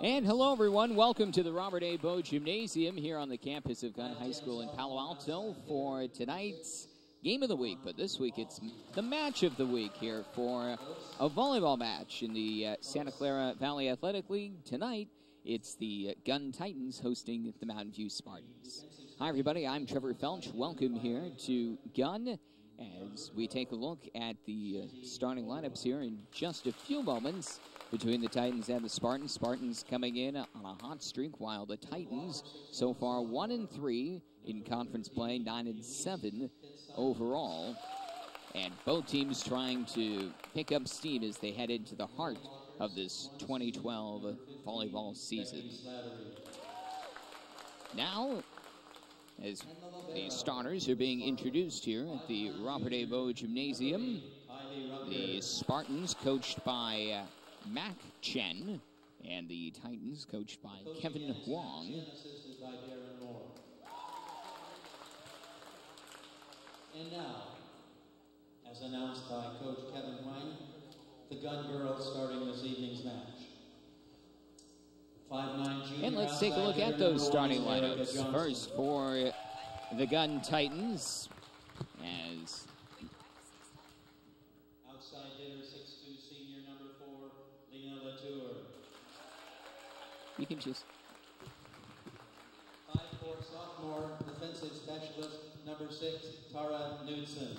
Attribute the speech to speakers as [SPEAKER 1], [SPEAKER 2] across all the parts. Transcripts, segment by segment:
[SPEAKER 1] And hello, everyone. Welcome to the Robert A. Bowe Gymnasium here on the campus of Gunn High School in Palo Alto for tonight's Game of the Week. But this week, it's the match of the week here for a volleyball match in the Santa Clara Valley Athletic League. Tonight, it's the Gunn Titans hosting the Mountain View Spartans. Hi, everybody. I'm Trevor Felch. Welcome here to Gunn as we take a look at the starting lineups here in just a few moments between the Titans and the Spartans. Spartans coming in on a hot streak, while the Titans so far 1-3 in conference play, 9-7 overall. And both teams trying to pick up steam as they head into the heart of this 2012 volleyball season. Now, as the starters are being introduced here at the Robert A. Bowe Gymnasium, the Spartans coached by Mac Chen, and the Titans coached by Kevin Huang.
[SPEAKER 2] And now, as announced by Coach Kevin Huang, the Gunn girls starting this evening's match. 5'9" junior.
[SPEAKER 1] And let's take a look at those starting lineups. First for the Gunn Titans, as
[SPEAKER 2] outside hitter 6'2" senior number 4, Lena Latour.
[SPEAKER 1] You can just
[SPEAKER 2] 5'4" sophomore defensive specialist number 6, Tara Knudsen.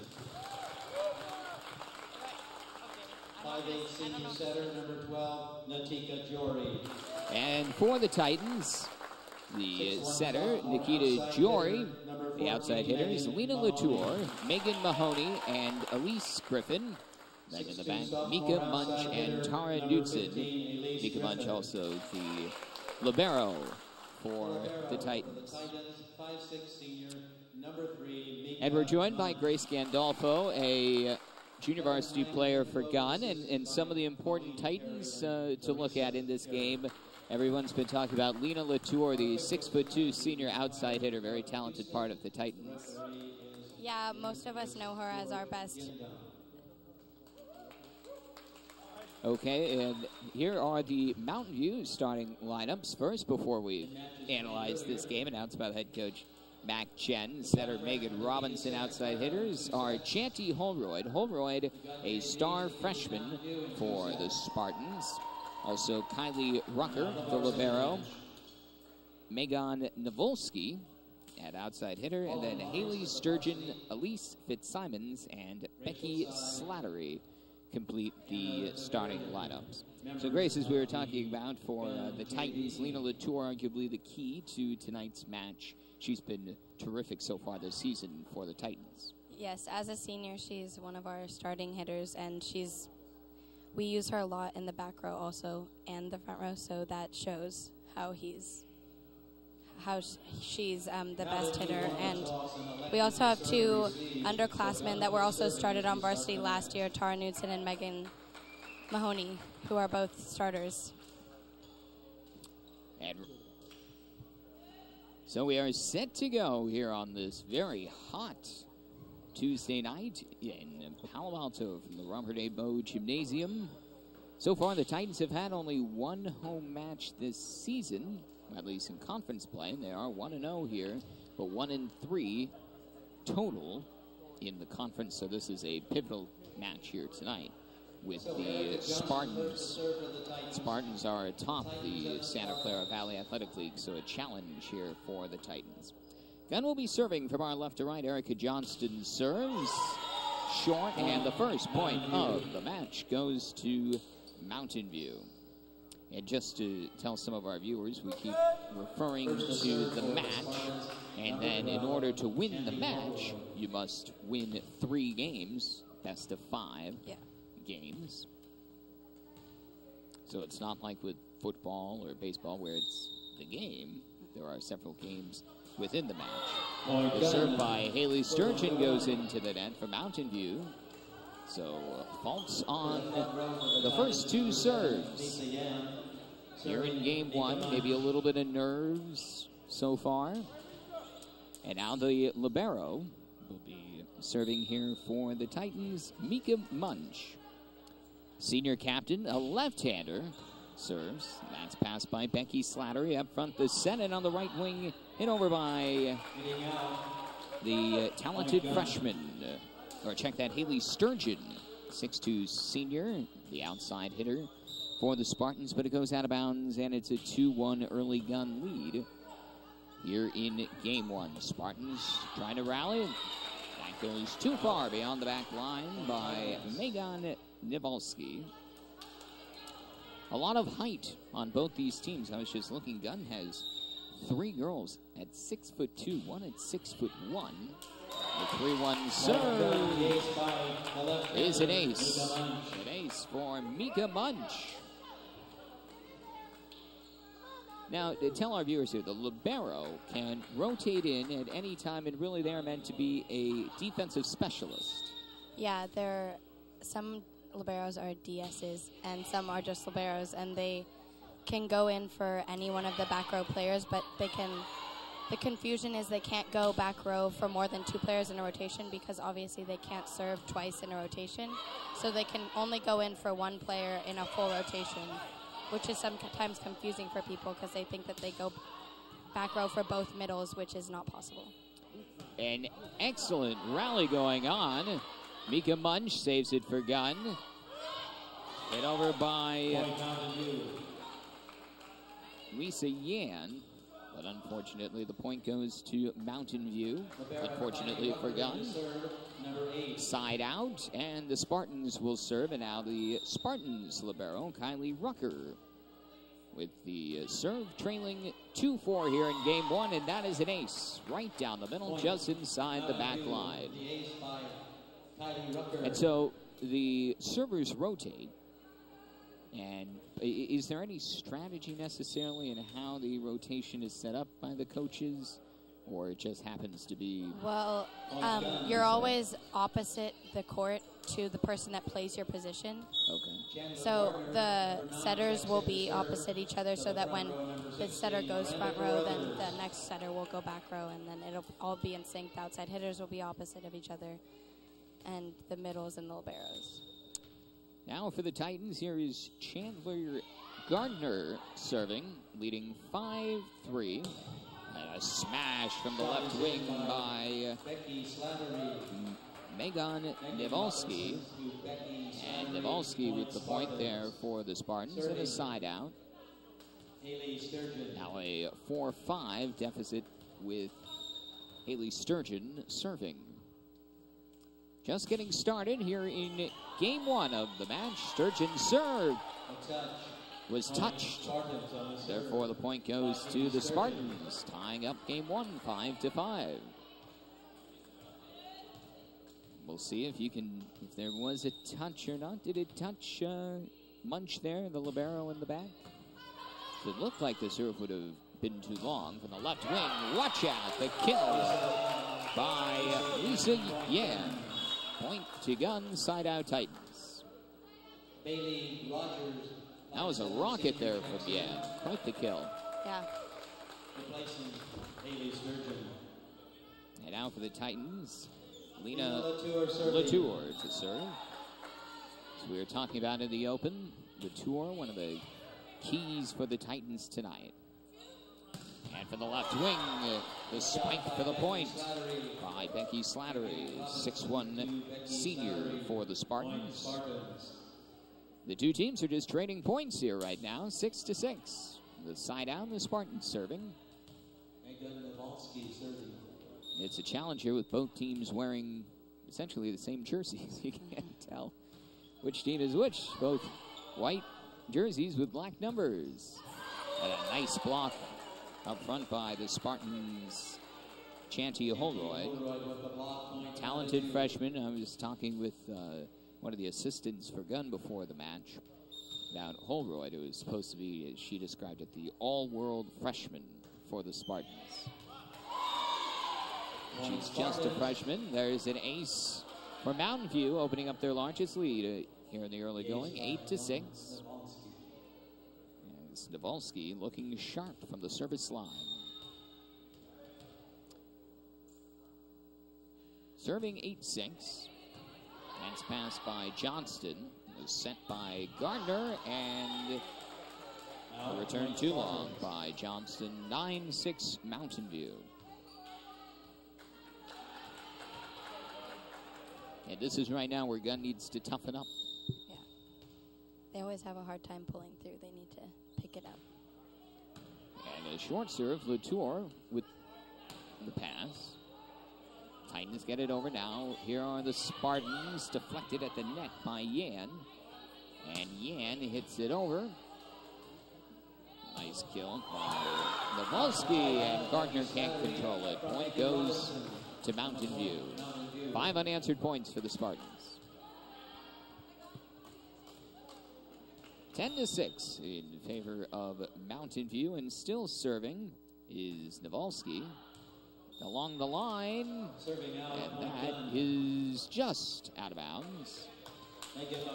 [SPEAKER 2] 5'8" senior setter number 12, Natika Jory.
[SPEAKER 1] And for the Titans, the setter, Nikita Jory. The outside hitters, Lena Latour, Megan Mahoney, and Elise Griffin. Then in the back, Mika Munch and Tara Knudsen. Mika Munch also the libero for the Titans. And we're joined by Grace Gandolfo, a junior varsity player for Gunn, and some of the important Titans to look at in this game. Everyone's been talking about Lena Latour, the 6'2" senior outside hitter, very talented part of the Titans.
[SPEAKER 3] Yeah, most of us know her as our best.
[SPEAKER 1] Okay, and here are the Mountain View starting lineups. First, before we analyze this game, announced by the head coach Mac Chen. Setter Megan Robinson. Outside hitters are Chanty Holroyd. Holroyd, a star freshman for the Spartans. Also, Kylie Rucker, the libero. Megan Navolsky at outside hitter. And then Haley Sturgeon, Elise Fitzsimons, and Becky Slattery complete the starting lineups. So, Grace, as we were talking about for the Titans, Lena Latour, arguably the key to tonight's match. She's been terrific so far this season for the Titans.
[SPEAKER 3] Yes, as a senior, she's one of our starting hitters, and we use her a lot in the back row also and the front row, so that shows how she's the best hitter. And we also have two underclassmen that were also started on varsity last year, Tara Knudsen and Megan Mahoney, who are both starters.
[SPEAKER 1] And so we are set to go here on this very hot Tuesday night in Palo Alto from the Robert A. Bowe Gymnasium. So far, the Titans have had only one home match this season, at least in conference play. They are 1-0 here, but 1-3 total in the conference. So this is a pivotal match here tonight with the Spartans. Spartans are atop the Santa Clara Valley Athletic League, so a challenge here for the Titans. Gunn will be serving from our left to right. Erica Johnston serves short, and the first point of the match goes to Mountain View. And just to tell some of our viewers, we keep referring to the match, and then in order to win the match, you must win 3 games, best of 5 games. So it's not like with football or baseball where it's the game. There are several games within the match. The serve by Haley Sturgeon goes into the net for Mountain View. So faults on the first 2 serves. Here in game 1, maybe a little bit of nerves so far. And now the libero will be serving here for the Titans, Mika Munch. Senior captain, a left-hander, serves. That's passed by Becky Slattery up front. The Senate on the right wing, hit over by the talented freshman. Or check that, Haley Sturgeon, 6'2" senior, the outside hitter for the Spartans, but it goes out of bounds, and it's a 2-1 early Gunn lead here in game one. Spartans trying to rally. That goes too far beyond the back line by Megan Nivolsky. A lot of height on both these teams. I was just looking. Gunn has 3 girls at 6'2", one at 6'1". The 3-1 serve is an ace. An ace for Mika Munch. Now, to tell our viewers here, the libero can rotate in at any time, and really they're meant to be a defensive specialist.
[SPEAKER 3] Yeah, some liberos are DSs, and some are just liberos, and they can go in for any one of the back row players, but the confusion is they can't go back row for more than 2 players in a rotation, because obviously they can't serve twice in a rotation. So they can only go in for 1 player in a full rotation, which is sometimes confusing for people because they think that they go back row for both middles, which is not possible.
[SPEAKER 1] An excellent rally going on. Mika Munch saves it for Gunn. Hit over by Lisa Yan. But unfortunately, the point goes to Mountain View. Unfortunately for Gunn. Side out, and the Spartans will serve. And now the Spartans libero, Kylie Rucker, with the serve, trailing 2-4 here in game one. And that is an ace right down the middle, just inside the back line. And so the servers rotate. And is there any strategy necessarily in how the rotation is set up by the coaches, or it just happens to be?
[SPEAKER 3] Well, you're always opposite the court to the person that plays your position.
[SPEAKER 1] Okay.
[SPEAKER 3] So the setters will be opposite each other, so that when the setter goes front row, then the next setter will go back row, and then it'll all be in sync. The outside hitters will be opposite of each other, and the middles and the liberos.
[SPEAKER 1] Now for the Titans, here is Chandler Gardner serving, leading 5-3. And a smash from the left wing by Megan Nivolsky. And Nivolsky with the point there for the Spartans, and a side out. Now a 4-5 deficit with Haley Sturgeon serving. Just getting started here in game one of the match. Sturgeon's serve was touched. Therefore, the point goes to the Spartans, tying up game one, 5-5. We'll see if there was a touch or not. Did it touch Munch there, the libero in the back? It looked like the serve would have been too long from the left wing. Watch out, the kill by Lisa Yan. Point to Gunn, side out Titans. That was a rocket there from Yan. Quite the kill.
[SPEAKER 3] Yeah.
[SPEAKER 1] And now for the Titans, Lena Latour to serve. As we were talking about in the open, Latour, one of the keys for the Titans tonight. And from the left wing, the spike for the point by Becky Slattery, 6'1" senior for the Spartans. The two teams are just trading points here right now, 6-6. The side out, the Spartans serving. It's a challenge here with both teams wearing essentially the same jerseys. You can't tell which team is which. Both white jerseys with black numbers. And a nice block up front by the Spartans' Chanty Holroyd. Talented freshman. I was talking with one of the assistants for Gunn before the match about Holroyd, who was supposed to be, as she described it, the all-world freshman for the Spartans. She's just a freshman. There's an ace for Mountain View, opening up their largest lead here in the early going, 8-6. Nivolsky looking sharp from the service line. Serving 8-6. That's passed by Johnston. Sent by Gardner, and a return too long by Johnston. 9-6 Mountain View. And this is right now where Gunn needs to toughen up.
[SPEAKER 3] Yeah. They always have a hard time pulling through. They need to pick it up.
[SPEAKER 1] And a short serve, Latour with the pass. Titans get it over now. Here are the Spartans, deflected at the net by Yan. And Yan hits it over. Nice kill by Novalsky, and Gardner can't control it. Point goes to Mountain View. 5 unanswered points for the Spartans. 10-6 in favor of Mountain View, and still serving is Novalsky. Along the line, and that is just out of bounds.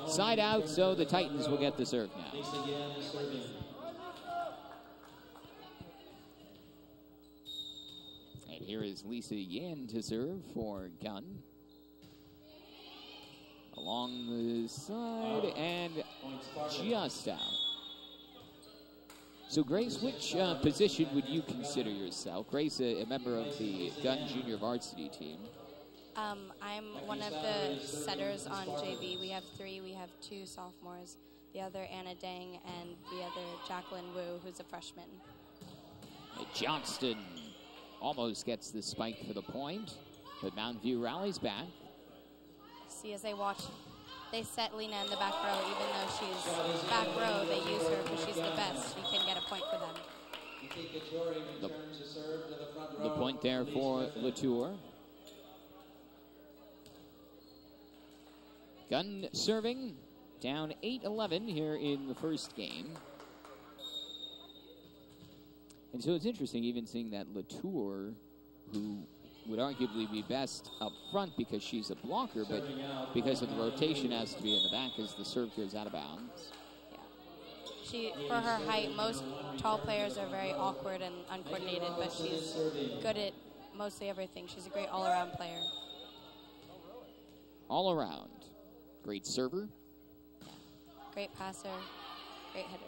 [SPEAKER 1] Side out, so the Titans will get the serve now. And here is Lisa Yan to serve for Gunn. Along the side, and just out. So, Grace, which position would you consider yourself? Grace, a member of the Gunn Junior Varsity team.
[SPEAKER 3] I'm one of the setters on JV. We have 3. We have 2 sophomores. The other, Anna Dang, and the other, Jacqueline Wu, who's a freshman.
[SPEAKER 1] Johnston almost gets the spike for the point, but Mountain View rallies back.
[SPEAKER 3] See, as they watch, they set Lena in the back row. Even though she's back row, they use her because she's the best. She can get a point for them.
[SPEAKER 1] The point there for Latour. Gunn serving, down 8-11 here in the first game. And so it's interesting even seeing that Latour, who would arguably be best up front because she's a blocker, but because of the rotation has to be in the back as the serve goes out of bounds.
[SPEAKER 3] Yeah. For her height, most tall players are very awkward and uncoordinated, but she's good at mostly everything. She's a great all-around player.
[SPEAKER 1] All around. Great server.
[SPEAKER 3] Yeah. Great passer. Great hitter.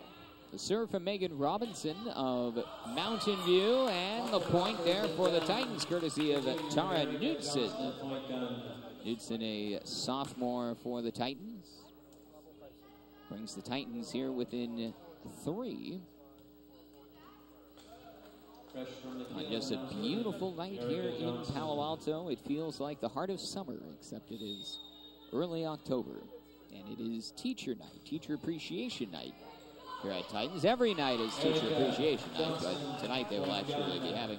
[SPEAKER 1] The serve from Megan Robinson of Mountain View, and the point there for the Titans, courtesy of Tara Knudsen. Knudsen, a sophomore for the Titans. Brings the Titans here within 3. On just a beautiful night here in Palo Alto. It feels like the heart of summer, except it is early October. And it is teacher night, teacher appreciation night. Here at Titans, every night is Teacher Appreciation Night, but tonight they will actually be having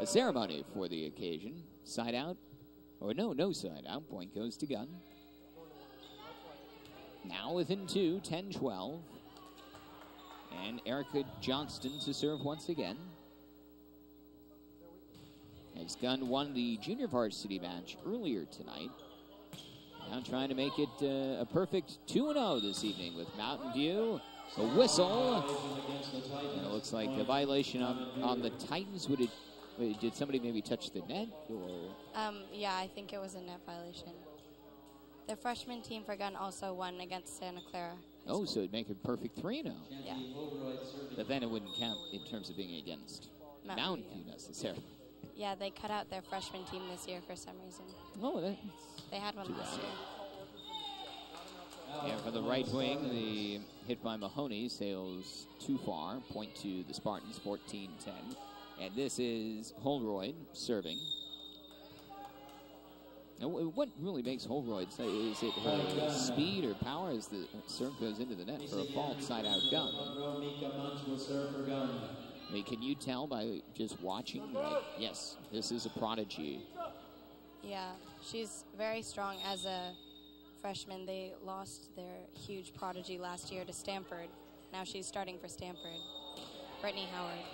[SPEAKER 1] a ceremony for the occasion. Side out, or no side out. Point goes to Gunn. Now within 2, 10-12. And Erica Johnston to serve once again. As Gunn won the junior varsity match earlier tonight. Now trying to make it a perfect 2-0 this evening with Mountain View. A whistle, and it looks like a violation on the Titans. Did somebody maybe touch the net? Or?
[SPEAKER 3] Yeah, I think it was a net violation. The freshman team for Gunn also won against Santa Clara.
[SPEAKER 1] Oh, so it'd make it perfect 3-0.
[SPEAKER 3] Yeah.
[SPEAKER 1] But then it wouldn't count in terms of being against Mountain View necessarily.
[SPEAKER 3] Yeah, they cut out their freshman team this year for some reason.
[SPEAKER 1] Oh,
[SPEAKER 3] they had one last year.
[SPEAKER 1] And for the right wing, the hit by Mahoney sails too far. Point to the Spartans, 14-10. And this is Holroyd serving. Now, what really makes Holroyd say? Is it her speed or power as the serve goes into the net for a fault side-out Gunn? I mean, can you tell by just watching that, yes, this is a prodigy?
[SPEAKER 3] Yeah, she's very strong as a freshman. They lost their huge prodigy last year to Stanford. Now she's starting for Stanford, Brittany Howard.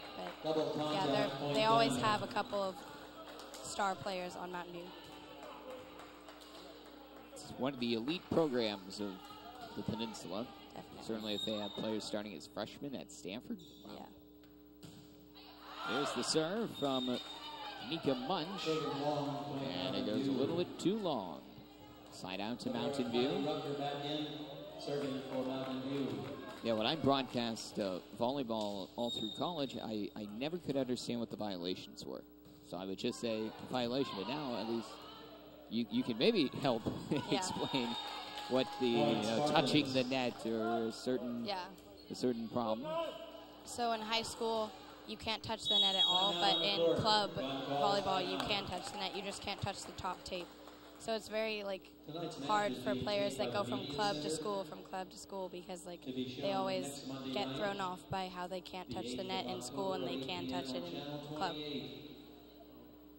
[SPEAKER 3] But yeah, they always have a couple of star players on Mountain View.
[SPEAKER 1] It's one of the elite programs of the Peninsula.
[SPEAKER 3] Definitely.
[SPEAKER 1] Certainly if they have players starting as freshmen at Stanford. Wow.
[SPEAKER 3] Yeah.
[SPEAKER 1] There's the serve from Nika Munch, and it goes a little bit too long. Side out to Mountain View.
[SPEAKER 2] Rucker back in, serving for Mountain View.
[SPEAKER 1] Yeah, when I broadcast volleyball all through college, I never could understand what the violations were. So I would just say violation, but now at least you can maybe help explain what the touching the net or a certain problem.
[SPEAKER 3] So in high school, you can't touch the net at all, but in club volleyball, you can touch the net. You just can't touch the top tape. So it's very hard for players that go from club to school, because they always get thrown off by how they can't touch the net in school and they can touch it in club.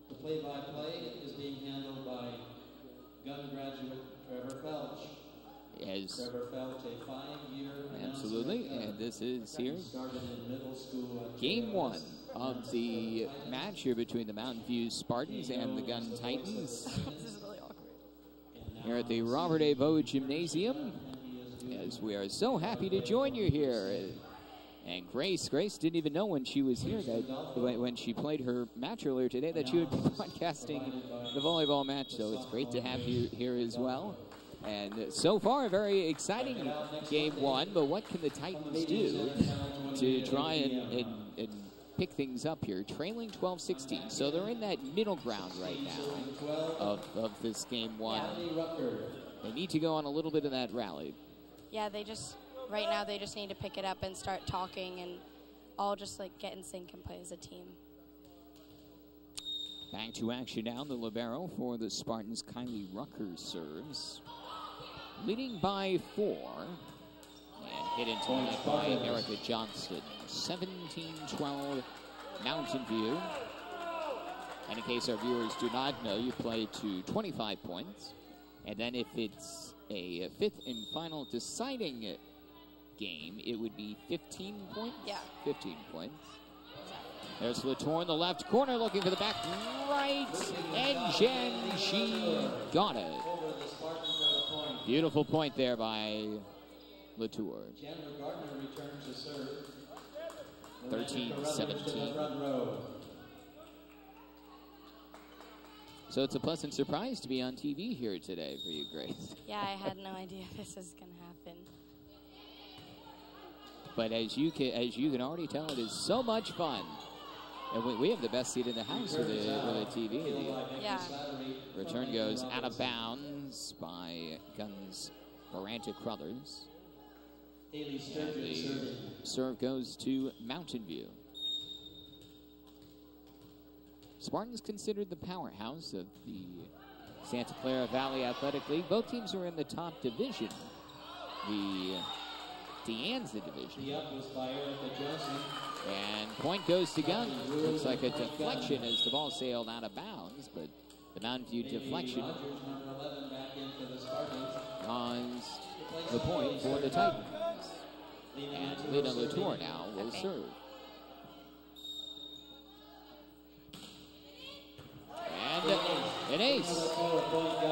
[SPEAKER 2] The play-by-play is being handled by Gunn graduate Trevor Felch.
[SPEAKER 1] Yes.
[SPEAKER 2] Trevor Felch, a 5-year
[SPEAKER 1] absolutely, and this is here.
[SPEAKER 2] Started in middle school.
[SPEAKER 1] Game 1 of the match here between the Mountain View Spartans and the Gunn Titans.
[SPEAKER 3] This is really awkward.
[SPEAKER 1] Here at the Robert A. Bowe Gymnasium, as we are so happy to join you here. And Grace didn't even know when she was here, that when she played her match earlier today, that she would be broadcasting the volleyball match. So it's great to have you here as well. And so far, a very exciting game 1, but what can the Titans do to try and pick things up here? Trailing 12-16, so they're in that middle ground right now of this game 1. They need to go on a little bit of that rally.
[SPEAKER 3] Yeah, right now they just need to pick it up and start talking and all just get in sync and play as a team.
[SPEAKER 1] Back to action now. The libero for the Spartans, Kylie Rucker, serves. Leading by 4. And hit into the net by Erica Johnson. 17-12 Mountain View. And in case our viewers do not know, you play to 25 points. And then if it's a 5th and final deciding game, it would be 15 points?
[SPEAKER 3] Yeah.
[SPEAKER 1] 15 points. There's Latour in the left corner looking for the back right. And Jen, she got it. Beautiful point there by Latour. 13-17. So it's a pleasant surprise to be on TV here today for you, Grace.
[SPEAKER 3] Yeah, I had no idea this was going to happen.
[SPEAKER 1] But as you can already tell, it is so much fun. And we have the best seat in the house with a TV.
[SPEAKER 3] Yeah.
[SPEAKER 1] Return goes out of bounds by Gunn's Miranda Crothers. And the serve goes to Mountain View. Spartans considered the powerhouse of the Santa Clara Valley Athletic League. Both teams are in the top division, the Deanza division.
[SPEAKER 2] The up was by Erica Johnson.
[SPEAKER 1] And point goes to Gunn. Looks like a deflection as the ball sailed out of bounds, but the Mountain View deflection caused the point for the Titans. And Lena Latour now will serve. And an ace.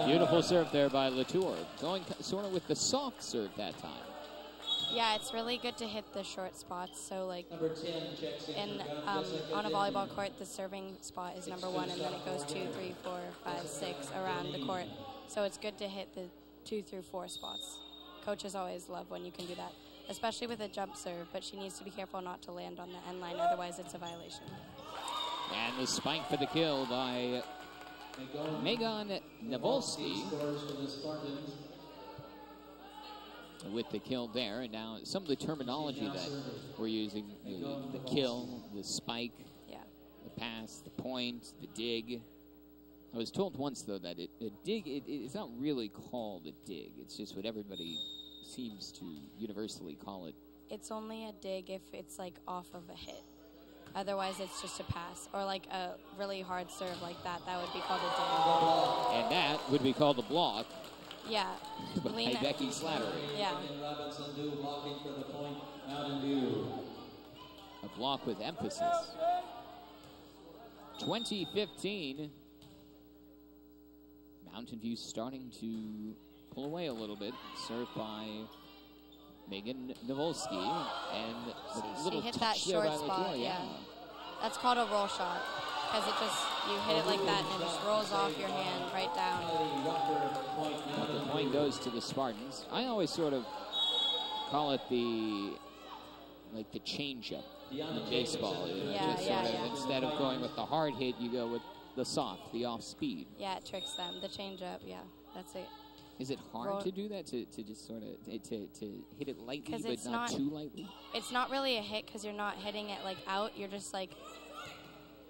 [SPEAKER 1] Beautiful serve there by Latour. Going sort of with the soft serve that time.
[SPEAKER 3] Yeah, it's really good to hit the short spots. So, on a volleyball court, the serving spot is number 1, and then it goes 2, 3, 4, 5, 6 around the court. So it's good to hit the 2 through 4 spots. Coaches always love when you can do that, especially with a jump serve, but she needs to be careful not to land on the end line, otherwise it's a violation.
[SPEAKER 1] And the spike for the kill by Megan Navolsky. With the kill there, and now some of the terminology that we're using, the kill, the spike, the pass, the point, the dig. I was told once, though, that a dig, it's not really called a dig. It's just what everybody seems to universally call it.
[SPEAKER 3] It's only a dig if it's off of a hit. Otherwise, it's just a pass. Or a really hard serve like that. That would be called a dig.
[SPEAKER 1] And that would be called a block.
[SPEAKER 3] Yeah.
[SPEAKER 1] By Becky Slattery.
[SPEAKER 3] Yeah.
[SPEAKER 1] A block with emphasis. 2015. Mountain View starting to pull away a little bit. Served by Megan Navolsky. And
[SPEAKER 3] she hit that short spot, yeah. That's called a roll shot. because you hit it like that and it just rolls off your hand right down.
[SPEAKER 1] But the point goes to the Spartans. I always sort of call it the change-up in baseball. Instead of going with the hard hit, you go with the soft, the off-speed.
[SPEAKER 3] Yeah, it tricks them. The change-up, yeah, that's it.
[SPEAKER 1] Is it hard to do that, to just sort of to hit it lightly, but not too lightly?
[SPEAKER 3] It's not really a hit because you're not hitting it like out. You're just like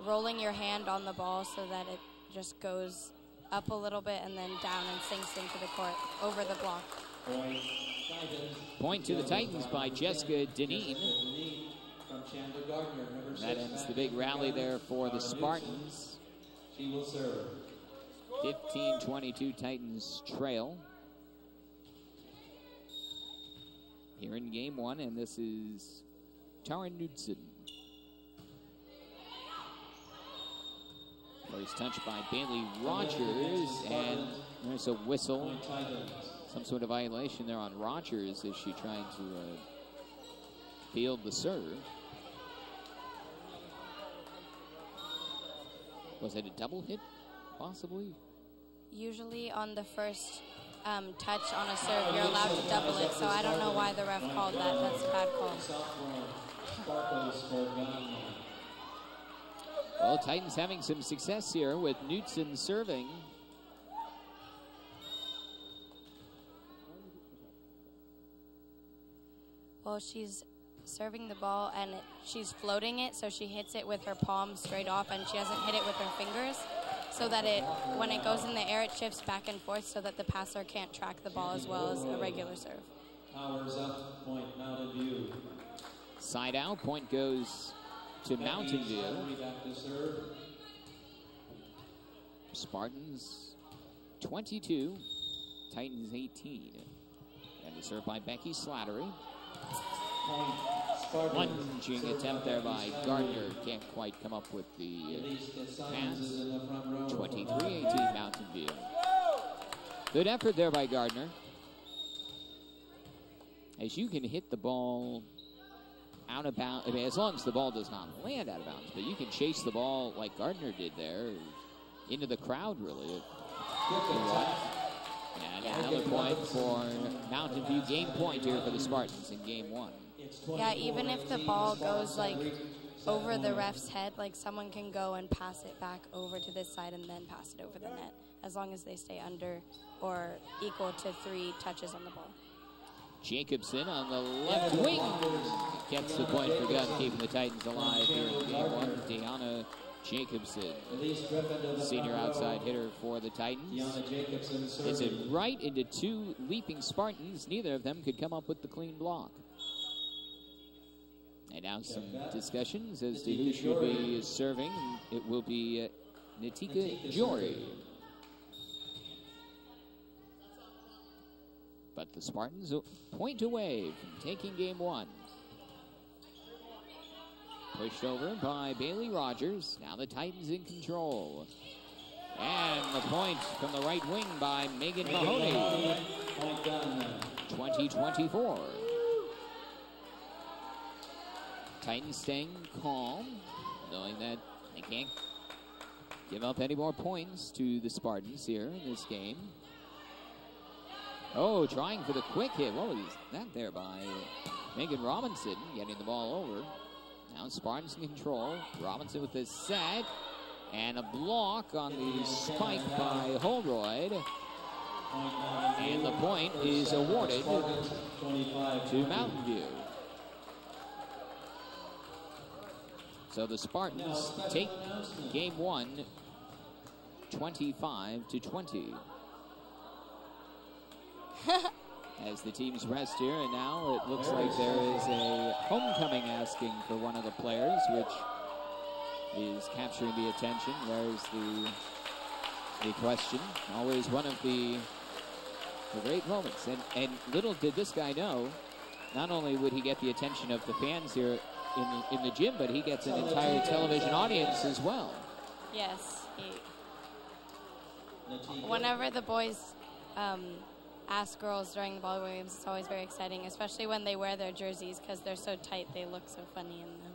[SPEAKER 3] rolling your hand on the ball so that it just goes up a little bit and then down and sinks into the court over the block.
[SPEAKER 1] Point to the Titans by Jessica Deneen. That ends the big rally there for the Spartans.
[SPEAKER 2] She will serve.
[SPEAKER 1] 15-22 Titans trail here in game one, and this is Tara Knudsen. First touch by Bailey Rogers, and there's a whistle. Some sort of violation there on Rogers as she tried to field the serve. Was it a double hit, possibly?
[SPEAKER 3] Usually on the first touch on a serve, you're allowed to double it, so I don't know why the ref called that. That's a bad call.
[SPEAKER 1] Well, Titans having some success here with Knudsen serving.
[SPEAKER 3] Well, she's serving the ball and she's floating it, so she hits it with her palm straight off, and she hasn't hit it with her fingers, so that when it goes in the air, it shifts back and forth so that the passer can't track the ball as well as a regular serve.
[SPEAKER 2] Powers up, point Mountain View.
[SPEAKER 1] Side out, point goes to Mountain View. Spartans 22, Titans 18. And the serve by Becky Slattery. Lunging attempt there by Gardner. Can't quite come up with the pass. 23-18 Mountain View. Good effort there by Gardner. As you can hit the ball out of bounds, I mean, as long as the ball does not land out of bounds, but you can chase the ball like Gardner did there into the crowd, really. And another point for Mountain View. Game point here for the Spartans in game one.
[SPEAKER 3] Yeah, even if the ball goes like over the ref's head, like someone can go and pass it back over to this side and then pass it over the net, as long as they stay under or equal to 3 touches on the ball.
[SPEAKER 1] Jacobson on the left wing gets the point for Gunn, keeping the Titans alive here in game one. Deanna Jacobson, senior outside hitter for the Titans. Hits it right into 2 leaping Spartans. Neither of them could come up with the clean block. And now some discussions as to who should be serving. It will be Natika Jory. But the Spartans point away from taking game one. Pushed over by Bailey Rogers. Now the Titans in control. And the point from the right wing by Megan Mahoney. 20-24. Titans staying calm, knowing that they can't give up any more points to the Spartans here in this game. Oh, trying for the quick hit. What was that there by Megan Robinson, getting the ball over. Now Spartans in control. Robinson with the set. And a block on the spike by Holroyd. And the point is awarded to Mountain View. So the Spartans take game one 25-20. As the teams rest here, and now it looks like there is a homecoming asking for one of the players, which is capturing the attention. There's the question. Always one of the great moments. And little did this guy know, not only would he get the attention of the fans here in the gym, but he gets an entire television audience as well.
[SPEAKER 3] Yes. Whenever the boys ask girls during the volleyball games, it's always very exciting, especially when they wear their jerseys because they're so tight, they look so funny in them.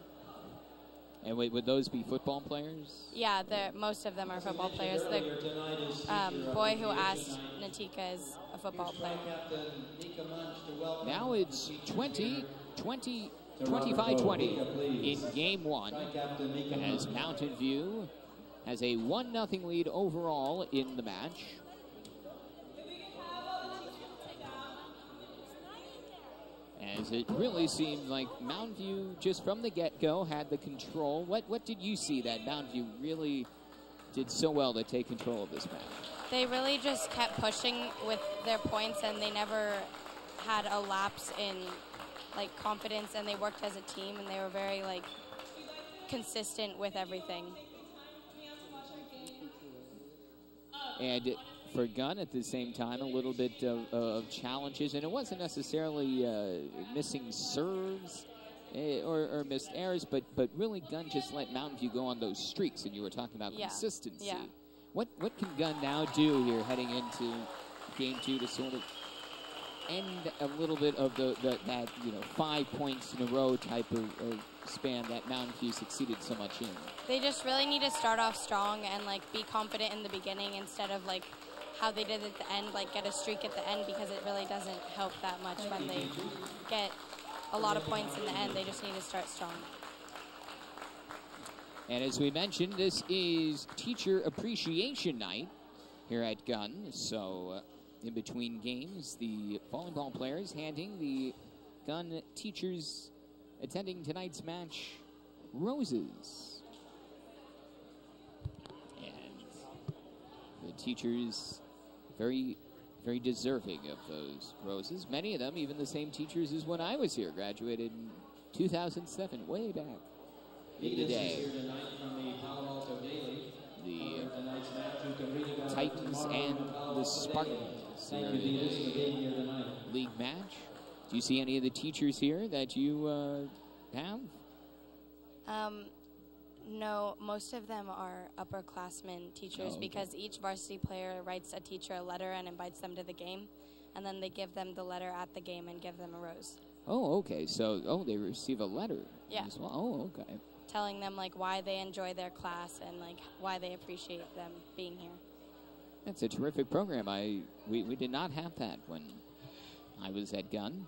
[SPEAKER 1] And would those be football players?
[SPEAKER 3] Yeah, most of them are football players. The boy who asked Natika is a football player.
[SPEAKER 1] Now it's 25-20 in game one, as Mountain View has a 1-0 lead overall in the match. As it really seemed like Mountain View, just from the get-go, had the control. What did you see that Mountain View really did so well to take control of this match?
[SPEAKER 3] They really just kept pushing with their points, and they never had a lapse in confidence, and they worked as a team, and they were very consistent with everything.
[SPEAKER 1] And for Gunn, at the same time, a little bit of challenges, and it wasn't necessarily missing serves or missed errors, but really Gunn just let Mountain View go on those streaks, and you were talking about consistency.
[SPEAKER 3] Yeah.
[SPEAKER 1] What can Gunn now do here heading into game two to sort of end a little bit of that 5 points in a row type of span that Mountain View succeeded so much in? They
[SPEAKER 3] just really need to start off strong and be confident in the beginning instead of how they did at the end, get a streak at the end, because it really doesn't help that much when they get a lot of points in the end. They just need to start strong.
[SPEAKER 1] And as we mentioned, this is Teacher Appreciation Night here at Gunn. So in between games, the volleyball players handing the Gunn teachers attending tonight's match roses. And the teachers very, very deserving of those roses. Many of them, even the same teachers as when I was here, graduated in 2007, way back in the day. The Titans and the Spartans here in the league match. Do you see any of the teachers here that you have?
[SPEAKER 3] No, most of them are upperclassmen teachers, because each varsity player writes a teacher a letter and invites them to the game, and then they give them the letter at the game and give them a rose.
[SPEAKER 1] Oh, okay. So, they receive a letter as well. Oh, okay.
[SPEAKER 3] Telling them why they enjoy their class and why they appreciate them being here.
[SPEAKER 1] That's a terrific program. We did not have that when I was at Gunn.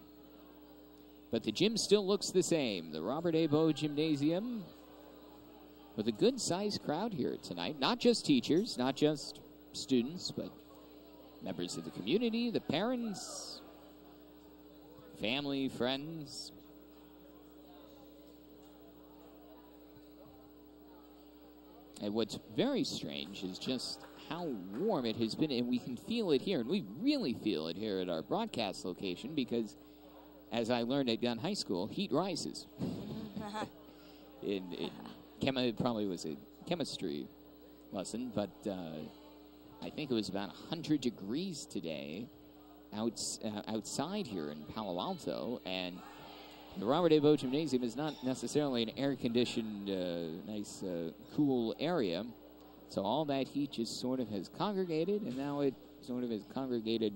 [SPEAKER 1] But the gym still looks the same. The Robert A. Bowe Gymnasium, with a good-sized crowd here tonight. Not just teachers, not just students, but members of the community, the parents, family, friends. And what's very strange is just how warm it has been, and we can feel it here, and we really feel it here at our broadcast location, because as I learned at Gunn High School, heat rises. It probably was a chemistry lesson, but I think it was about 100 degrees today outside here in Palo Alto, and the Robert A. Bowe Gymnasium is not necessarily an air-conditioned, nice, cool area, so all that heat just sort of has congregated, and now it sort of has congregated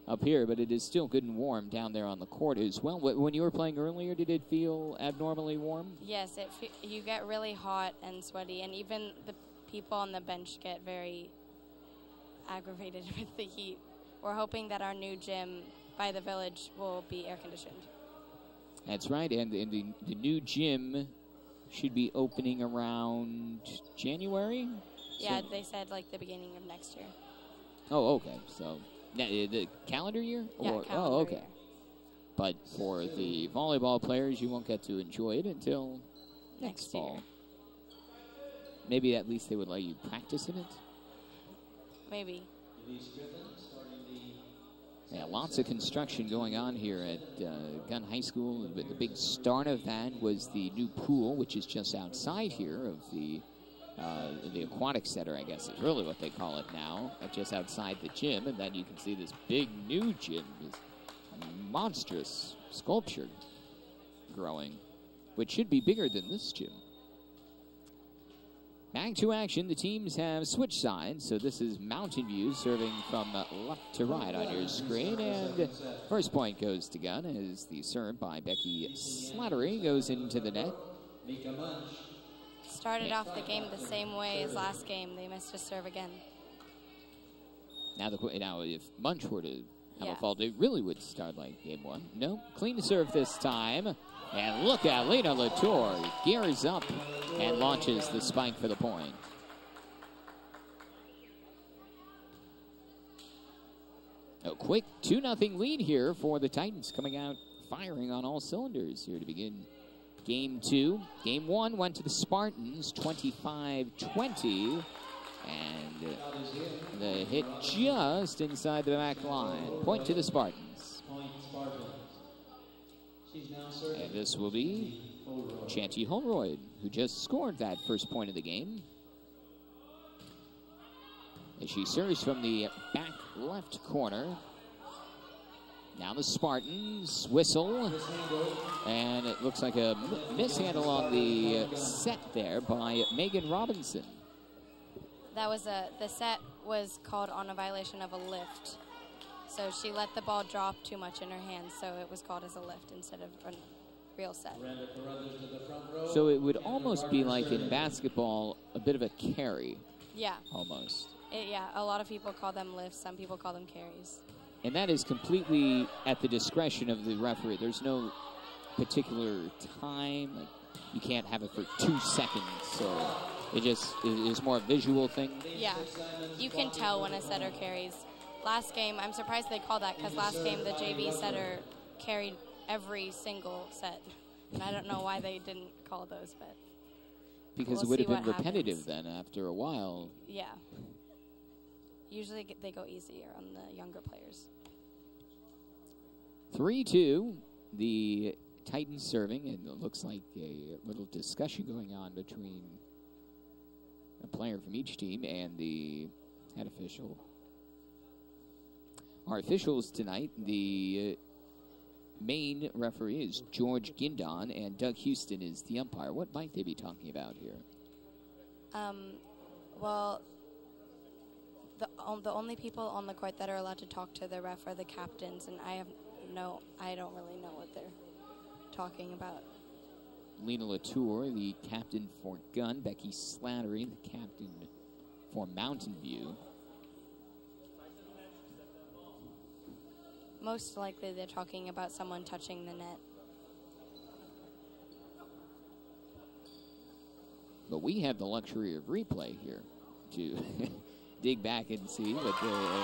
[SPEAKER 1] up here, but it is still good and warm down there on the court as well. When you were playing earlier, did it feel abnormally warm?
[SPEAKER 3] Yes, you get really hot and sweaty, and even the people on the bench get very aggravated with the heat. We're hoping that our new gym by the village will be air-conditioned.
[SPEAKER 1] That's right, and the new gym should be opening around January?
[SPEAKER 3] Yeah, they said the beginning of next year.
[SPEAKER 1] Oh, okay, so the calendar year?
[SPEAKER 3] Yeah, calendar year.
[SPEAKER 1] But for the volleyball players, you won't get to enjoy it until next fall.
[SPEAKER 3] Year.
[SPEAKER 1] Maybe at least they would let you practice in it?
[SPEAKER 3] Maybe.
[SPEAKER 1] Yeah, lots of construction going on here at Gunn High School. The big start of that was the new pool, which is just outside here of the aquatic center, I guess is really what they call it now, just outside the gym. And then you can see this big new gym, this monstrous sculpture growing, which should be bigger than this gym. Back to action. The teams have switched sides, so this is Mountain View serving from left to right on your screen. And first point goes to Gunn as the serve by Becky Slattery goes into the net.
[SPEAKER 3] started off the game the same way as last game. They missed a serve again.
[SPEAKER 1] Now, if Munch were to have a fault, it really would start like game one. No, clean serve this time. And look at Lena Latour. Gears up and launches the spike for the point. A quick 2-0 lead here for the Titans, coming out firing on all cylinders here to begin game two. Game one went to the Spartans, 25-20. And the hit just inside the back line. Point to the Spartans. And this will be Chanty Holroyd, who just scored that first point of the game. As she serves from the back left corner. Now the Spartans whistle. And it looks like a mishandle on the set there by Megan Robinson.
[SPEAKER 3] That was the set was called on a violation of a lift. So she let the ball drop too much in her hands, so it was called as a lift instead of a real set.
[SPEAKER 1] So it would almost be like in basketball, a bit of a carry.
[SPEAKER 3] Yeah.
[SPEAKER 1] Almost.
[SPEAKER 3] Yeah, a lot of people call them lifts, some people call them carries.
[SPEAKER 1] And that is completely at the discretion of the referee. There's no particular time. Like, you can't have it for 2 seconds, so it is more a visual thing.
[SPEAKER 3] Yeah, you can tell when a setter carries. Last game, I'm surprised they called that, because last game the JV setter carried every single set. And I don't know why they didn't call those, but
[SPEAKER 1] because it would have been repetitive then after a while.
[SPEAKER 3] Yeah. Usually they go easier on the younger players.
[SPEAKER 1] 3-2, the Titans serving, and it looks like a little discussion going on between a player from each team and the head official. Our officials tonight, the main referee is George Gindon, and Doug Houston is the umpire. What might they be talking about here?
[SPEAKER 3] Well, the only people on the court that are allowed to talk to the ref are the captains, and I don't really know what they're talking about.
[SPEAKER 1] Lena Latour, the captain for Gunn. Becky Slattery, the captain for Mountain View.
[SPEAKER 3] Most likely they're talking about someone touching the net.
[SPEAKER 1] But we have the luxury of replay here to dig back and see. But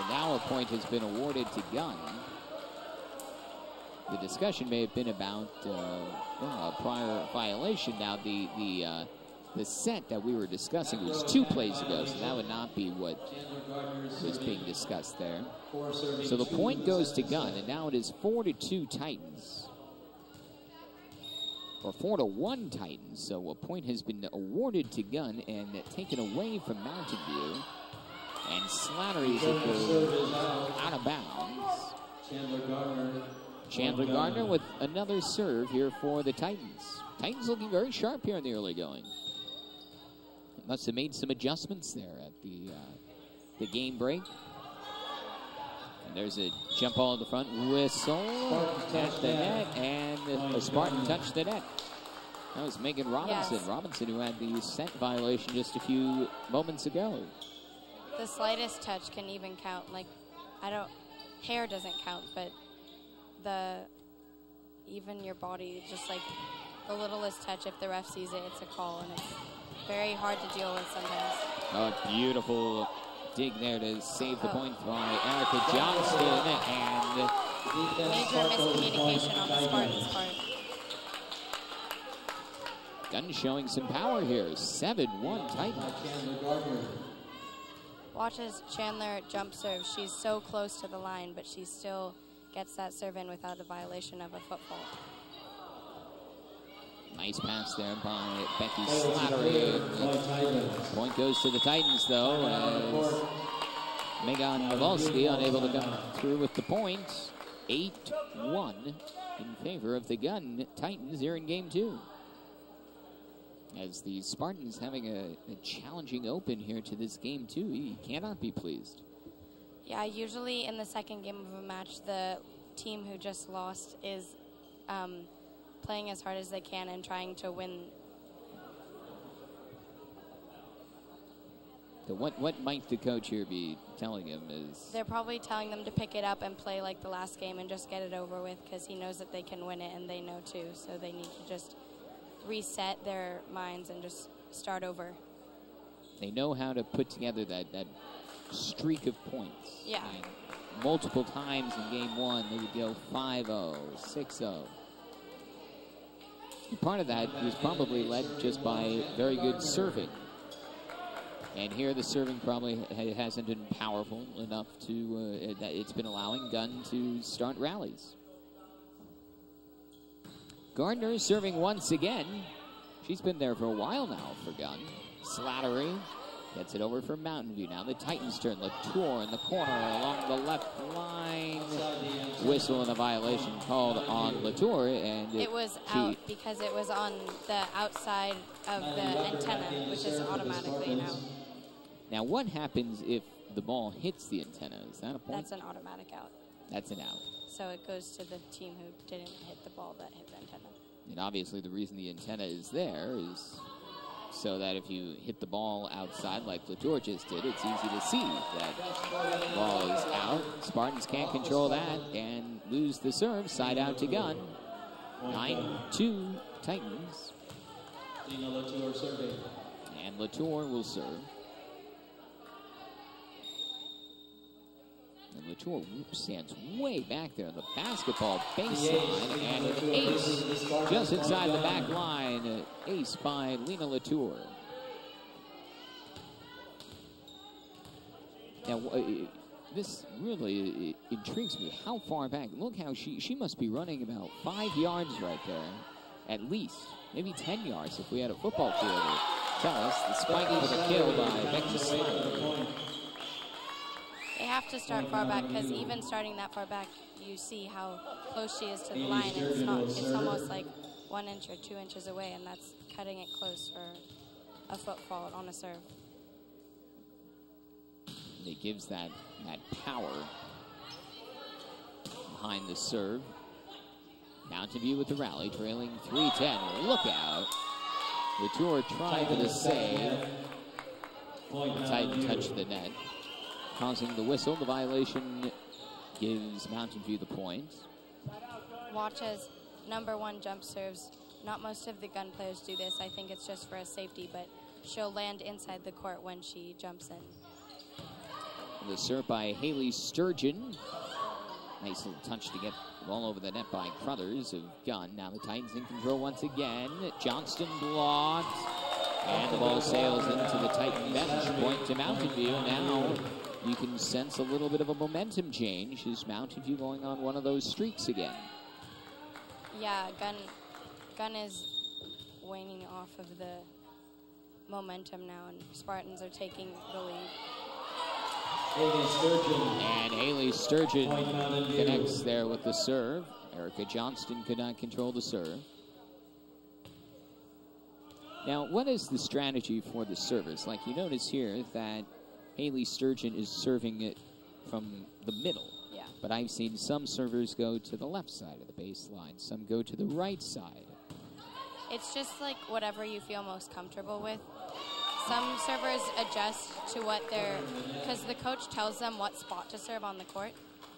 [SPEAKER 1] now a point has been awarded to Gunn. The discussion may have been about a prior violation. Now the set that we were discussing was 2 plays ago, so that would not be what was being discussed there. So the point goes to Gunn, and now it is 4-2 Titans. Or 4-1 Titans, so a point has been awarded to Gunn and taken away from Mountain View. And Slattery's out of bounds. Chandler Gardner with another serve here for the Titans. Titans looking very sharp here in the early going. Must have made some adjustments there at the game break. And there's a jump ball in the front, whistle at the net, and a Spartan touched the net. That was Megan Robinson. Yes. Robinson, who had the set violation just a few moments ago.
[SPEAKER 3] The slightest touch can even count. Like, hair doesn't count, but even your body, just like the littlest touch, if the ref sees it, it's a call, and it's very hard to deal with sometimes.
[SPEAKER 1] Oh, beautiful dig there to save the point by Erica Johnston, and
[SPEAKER 3] major miscommunication on the Spartans' part.
[SPEAKER 1] Gunn showing some power here. 7-1 Titans.
[SPEAKER 3] Watch as Chandler jump serve. She's so close to the line, but she still gets that serve in without a violation of a foot fault.
[SPEAKER 1] Nice pass there by Becky Slattery. Point goes to the Titans, though, as Megan Novolsky unable to come through with the point. 8-1 in favor of the Gunn Titans here in game 2. As the Spartans having a challenging open here to this game 2. He cannot be pleased.
[SPEAKER 3] Yeah, usually in the second game of a match, the team who just lost is playing as hard as they can and trying to win
[SPEAKER 1] So what might the coach here be telling him is...
[SPEAKER 3] They're probably telling them to pick it up and play like the last game and just get it over with, because he knows that they can win it and they know too. So they need to just reset their minds and just start over. They
[SPEAKER 1] know how to put together that streak of points.
[SPEAKER 3] Yeah.
[SPEAKER 1] And multiple times in game one, they would go 5-0, 6-0. Part of that was probably led just by very good serving. And here the serving probably hasn't been powerful enough to, that it's been allowing Gunn to start rallies. Gardner serving once again. She's been there for a while now for Gunn. Slattery gets it over for Mountain View. Now the Titans turn. Latour in the corner along the left line. Whistle and a violation called on Latour. And
[SPEAKER 3] it was out because it was on the outside of the antenna, which is automatically an out.
[SPEAKER 1] Now, what happens if the ball hits the antenna? Is that a point?
[SPEAKER 3] That's an automatic out.
[SPEAKER 1] That's an out.
[SPEAKER 3] So it goes to the team who didn't hit the ball that hit the antenna.
[SPEAKER 1] And obviously the reason the antenna is there is so that if you hit the ball outside like Latour just did, it's easy to see that the ball is out. Spartans can't control that and lose the serve. Side out to Gunn. 9-2 Titans.
[SPEAKER 2] Latour serving.
[SPEAKER 1] And Latour will serve. And Latour stands way back there on the basketball baseline, and an ace just inside the back line. Ace by Lena Latour. Now, this really intrigues me. How far back? Look how she must be running about 5 yards right there, at least. Maybe 10 yards if we had a football field to tell us. The spike for the kill by Felch.
[SPEAKER 3] They have to start far back, because even starting that far back, you see how close she is to the line. It's almost like 1 inch or 2 inches away, and that's cutting it close for a foot fault on a serve.
[SPEAKER 1] It gives that power behind the serve. Mountain View with the rally, trailing 3-10. Look out. Latour trying for the save. Titan touched the net, causing the whistle. The violation gives Mountain View the point.
[SPEAKER 3] Watch as #1 jump serves. Not most of the Gunn players do this. I think it's just for a safety, but she'll land inside the court when she jumps in.
[SPEAKER 1] The serve by Haley Sturgeon. Nice little touch to get the ball over the net by Crothers of Gunn. Now the Titans in control once again. Johnston blocked. And the ball sails into the Titan bench. Point to Mountain View. Now you can sense a little bit of a momentum change. Is Mountain View going on one of those streaks again?
[SPEAKER 3] Yeah, Gunn is waning off of the momentum now, and Spartans are taking the lead.
[SPEAKER 1] And Haley Sturgeon connects there with the serve. Erica Johnston could not control the serve. Now, what is the strategy for the service? Like you notice here that Haley Sturgeon is serving it from the middle.
[SPEAKER 3] Yeah.
[SPEAKER 1] But I've seen some servers go to the left side of the baseline. Some go to the right side.
[SPEAKER 3] It's just like whatever you feel most comfortable with. Some servers adjust to what they're, because the coach tells them what spot to serve on the court.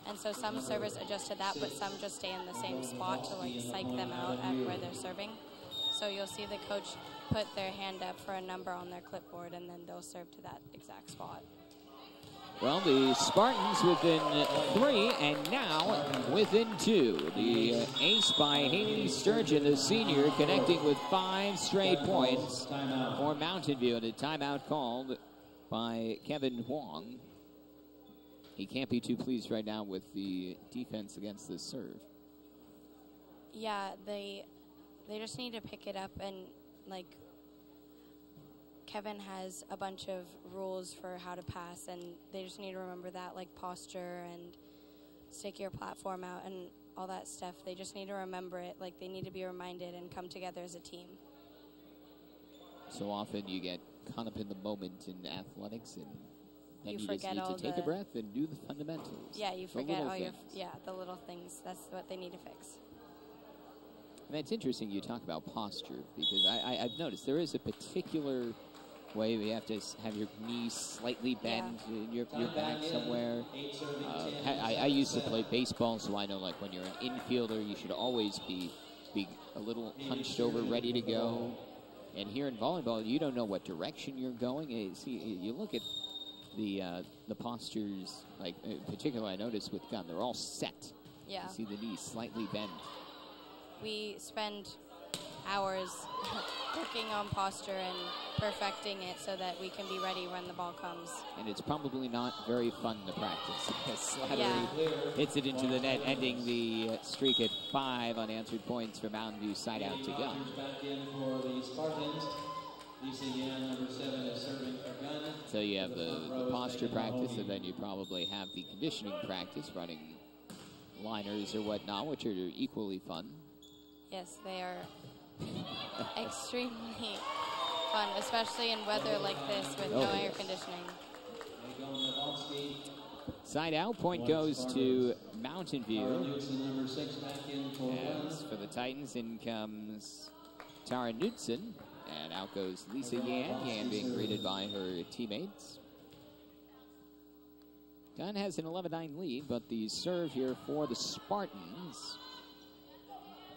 [SPEAKER 3] And so some servers adjust to that, but some just stay in the same spot to like psych them out at where they're serving. So you'll see the coach put their hand up for a number on their clipboard, and then they'll serve to that exact spot.
[SPEAKER 1] Well, the Spartans within 3, and now within 2. The ace by Haley Sturgeon, the senior, connecting with 5 straight points for Mountain View. And a timeout called by Kevin Huang. He can't be too pleased right now with the defense against this serve.
[SPEAKER 3] Yeah, they just need to pick it up, and like Kevin has a bunch of rules for how to pass, and they just need to remember that, like posture and stick your platform out and all that stuff. They just need to remember it. Like they need to be reminded and come together as a team.
[SPEAKER 1] So often you get caught up in the moment in athletics, and then you just need to take a breath and do the fundamentals.
[SPEAKER 3] Yeah, you forget all the little things. That's what they need to fix.
[SPEAKER 1] And it's interesting you talk about posture, because I've noticed there is a particular way where you have to have your knees slightly bent, your back somewhere. I used to play baseball, so I know, like, when you're an infielder, you should always be a little hunched over, ready to go. And here in volleyball, you don't know what direction you're going. You look at the postures, like, particularly I noticed with Gunn, they're all set.
[SPEAKER 3] Yeah.
[SPEAKER 1] You see the knees slightly bent.
[SPEAKER 3] We spend hours working on posture and perfecting it so that we can be ready when the ball comes.
[SPEAKER 1] And it's probably not very fun to practice, because Slattery hits it into the net, ending the streak at 5 unanswered points for Mountain View. Side out to Gunn.
[SPEAKER 2] Back in for the Spartans. Lisa Yan, number 7, is serving for Gunn.
[SPEAKER 1] So you have the posture practice, and then you probably have the conditioning practice, running liners or whatnot, which are equally fun.
[SPEAKER 3] Yes, they are extremely fun, especially in weather like this with no air conditioning.
[SPEAKER 1] Side out, point goes to Mountain View.
[SPEAKER 2] Number 6 back in for
[SPEAKER 1] As for the Titans, in comes Tara Knudsen, and out goes Lisa Yan. Yan being greeted by her teammates. Gunn has an 11-9 lead, but the serve here for the Spartans.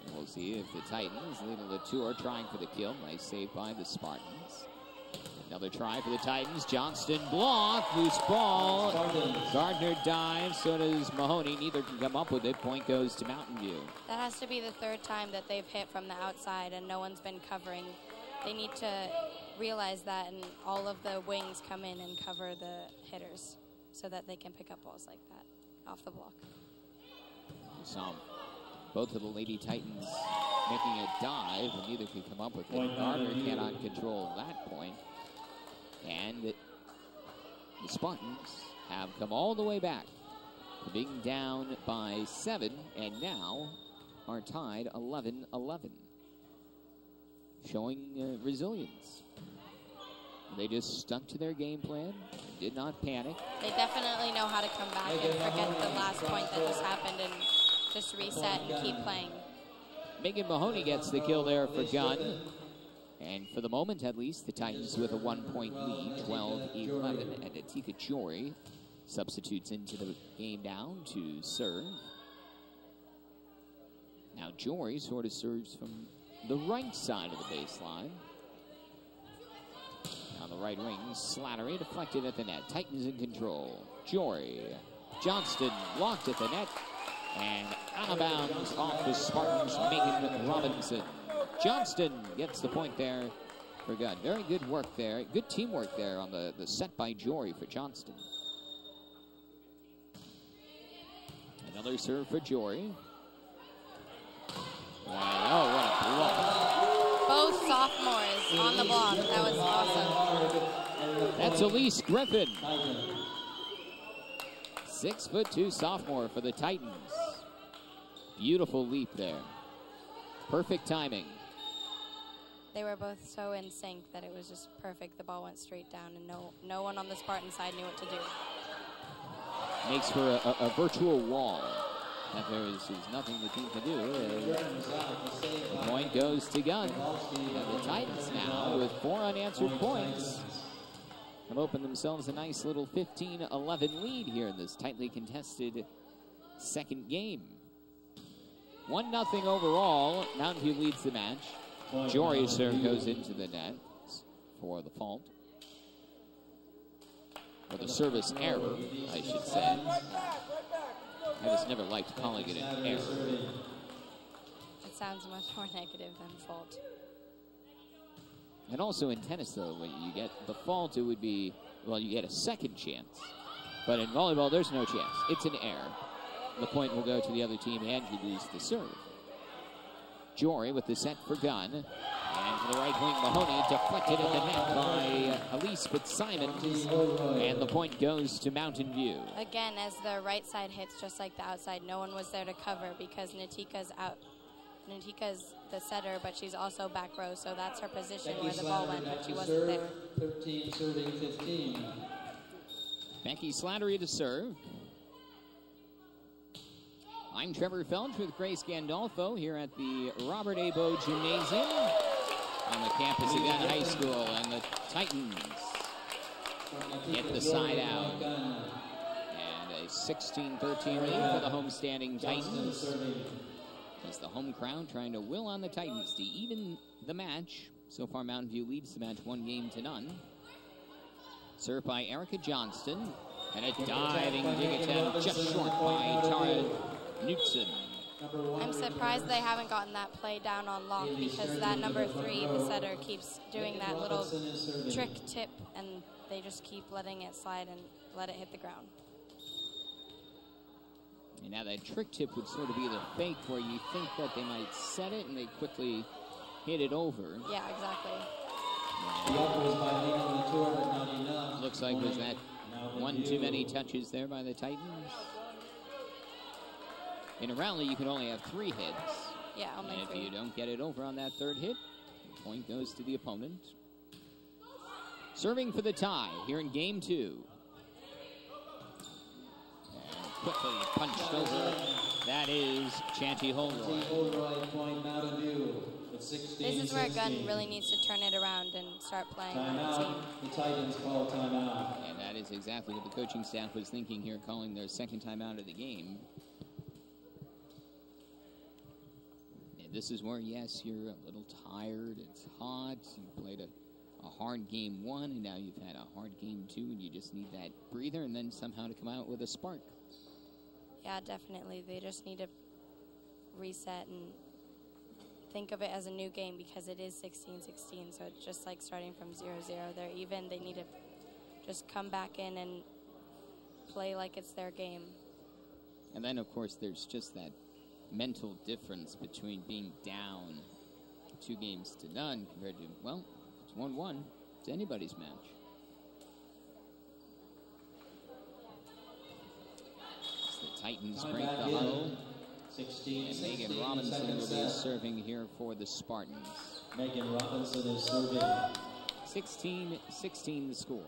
[SPEAKER 1] And we'll see if the Titans, leading the tour, trying for the kill. Nice save by the Spartans. Another try for the Titans. Johnston blocked. Loose ball. Gardner dives. So does Mahoney. Neither can come up with it. Point goes to Mountain View.
[SPEAKER 3] That has to be the 3rd time that they've hit from the outside and no one's been covering. They need to realize that, and all of the wings come in and cover the hitters so that they can pick up balls like that off the block.
[SPEAKER 1] We saw both of the Lady Titans making a dive, and neither can come up with it. Gardner cannot control that point. And the Spartans have come all the way back, being down by 7, and now are tied 11-11. Showing resilience. They just stuck to their game plan, did not panic.
[SPEAKER 3] They definitely know how to come back and forget the last point that just happened and just reset and keep playing.
[SPEAKER 1] Megan Mahoney gets the kill there for Gunn. And for the moment, at least, the Titans with a 1-point lead, 12-11. And Atika Jory substitutes into the game down to serve. Now Jory sort of serves from the right side of the baseline. On the right wing, Slattery deflected at the net. Titans in control. Jory. Johnston blocked at the net. And out of bounds off the Spartans, Megan Robinson. Johnston gets the point there for Gunn. Very good work there. Good teamwork there on the set by Jory for Johnston. Another serve for Jory. Oh, what a block.
[SPEAKER 3] Both sophomores on the block. That was awesome.
[SPEAKER 1] That's Elise Griffin. 6'2" sophomore for the Titans. Beautiful leap there. Perfect timing.
[SPEAKER 3] They were both so in sync that it was just perfect. The ball went straight down, and no one on the Spartan side knew what to do.
[SPEAKER 1] Makes for a virtual wall. That there's nothing the team can do. The point goes to Gunn. And the Titans now, with 4 unanswered points, have opened themselves a nice little 15-11 lead here in this tightly contested second game. 1-0 overall. Mountain View leads the match. Jory's serve goes into the net for the fault. Or the service error, I should say. I just never liked calling it an error.
[SPEAKER 3] It sounds much more negative than fault.
[SPEAKER 1] And also in tennis, though, when you get the fault, it would be, well, you get a second chance. But in volleyball, there's no chance. It's an error. The point will go to the other team, and you lose the serve. Jory with the set for Gunn. And for the right wing, Mahoney deflected at the net by Elise Fitzsimons. And the point goes to Mountain View.
[SPEAKER 3] Again, as the right side hits just like the outside, no one was there to cover because Natika's out. Natika's the setter, but she's also back row, so that's her position where the ball went, but she wasn't there.
[SPEAKER 2] 13 serving 15.
[SPEAKER 1] Becky Slattery to serve. I'm Trevor Felch with Grace Gandolfo here at the Robert A. Bowe Gymnasium. on the campus of Gunn High School, and the Titans get the side out. And a 16-13 lead for the homestanding Titans. As the home crowd trying to will on the Titans to even the match. So far, Mountain View leads the match 1-0. Served by Erica Johnston. And a diving dig attempt just short by Tara Knutson.
[SPEAKER 3] I'm surprised they haven't gotten that play down on lock, because that number 3, the setter, keeps doing that little trick tip, and they just keep letting it slide and let it hit the ground.
[SPEAKER 1] And now that trick tip would sort of be the fake where you think that they might set it and they quickly hit it over.
[SPEAKER 3] Yeah, exactly.
[SPEAKER 1] Looks like there's that one too many touches there by the Titans. In a rally, you can only have 3 hits.
[SPEAKER 3] Yeah, only 3.
[SPEAKER 1] And if you don't get it over on that 3rd hit, the point goes to the opponent. Serving for the tie here in game 2. And quickly punched over. That is Chanty Holroyd.
[SPEAKER 3] This is where Gunn really needs to turn it around and start playing like a team.
[SPEAKER 2] The Titans call timeout.
[SPEAKER 1] And that is exactly what the coaching staff was thinking here, calling their 2nd timeout of the game. And this is where, yes, you're a little tired. It's hot. You played a hard game 1, and now you've had a hard game 2, and you just need that breather and then somehow to come out with a spark.
[SPEAKER 3] Yeah, definitely. They just need to reset and think of it as a new game, because it is 16-16, so it's just like starting from 0-0. They're even. They need to just come back in and play like it's their game.
[SPEAKER 1] And then, of course, there's just that mental difference between being down 2 games to none compared to, well, it's 1-1. It's anybody's match. As the Titans break the huddle.
[SPEAKER 2] 16,
[SPEAKER 1] and Megan Robinson will be serving here for the Spartans.
[SPEAKER 2] Megan Robinson is serving.
[SPEAKER 1] 16-16 the score.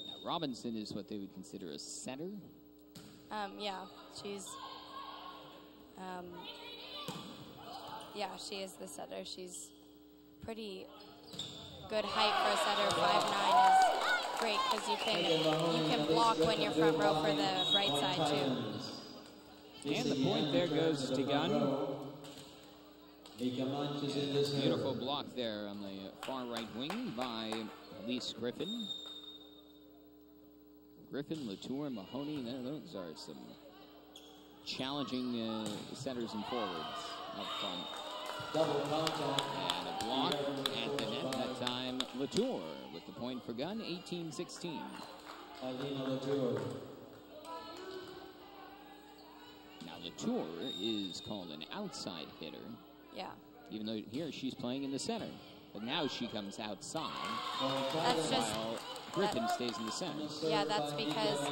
[SPEAKER 1] Now, Robinson is what they would consider a setter.
[SPEAKER 3] Yeah, she's. Yeah, she is the setter. She's pretty good height for a setter. 5'9" is great, because you can block when you're front row for the right side too.
[SPEAKER 1] And the point there goes to Gunn. Beautiful block there on the far right wing by Elise Griffin. Griffin, Latour, Mahoney, those are some challenging setters and forwards up front.
[SPEAKER 2] Double contact.
[SPEAKER 1] And a block at the net that time. Latour with the point for Gunn, 18-16.
[SPEAKER 2] Alina Latour.
[SPEAKER 1] Now Latour is called an outside hitter.
[SPEAKER 3] Yeah.
[SPEAKER 1] Even though here she's playing in the center. But now she comes outside.
[SPEAKER 3] That's just...
[SPEAKER 1] While Griffin stays in the center.
[SPEAKER 3] Yeah, that's because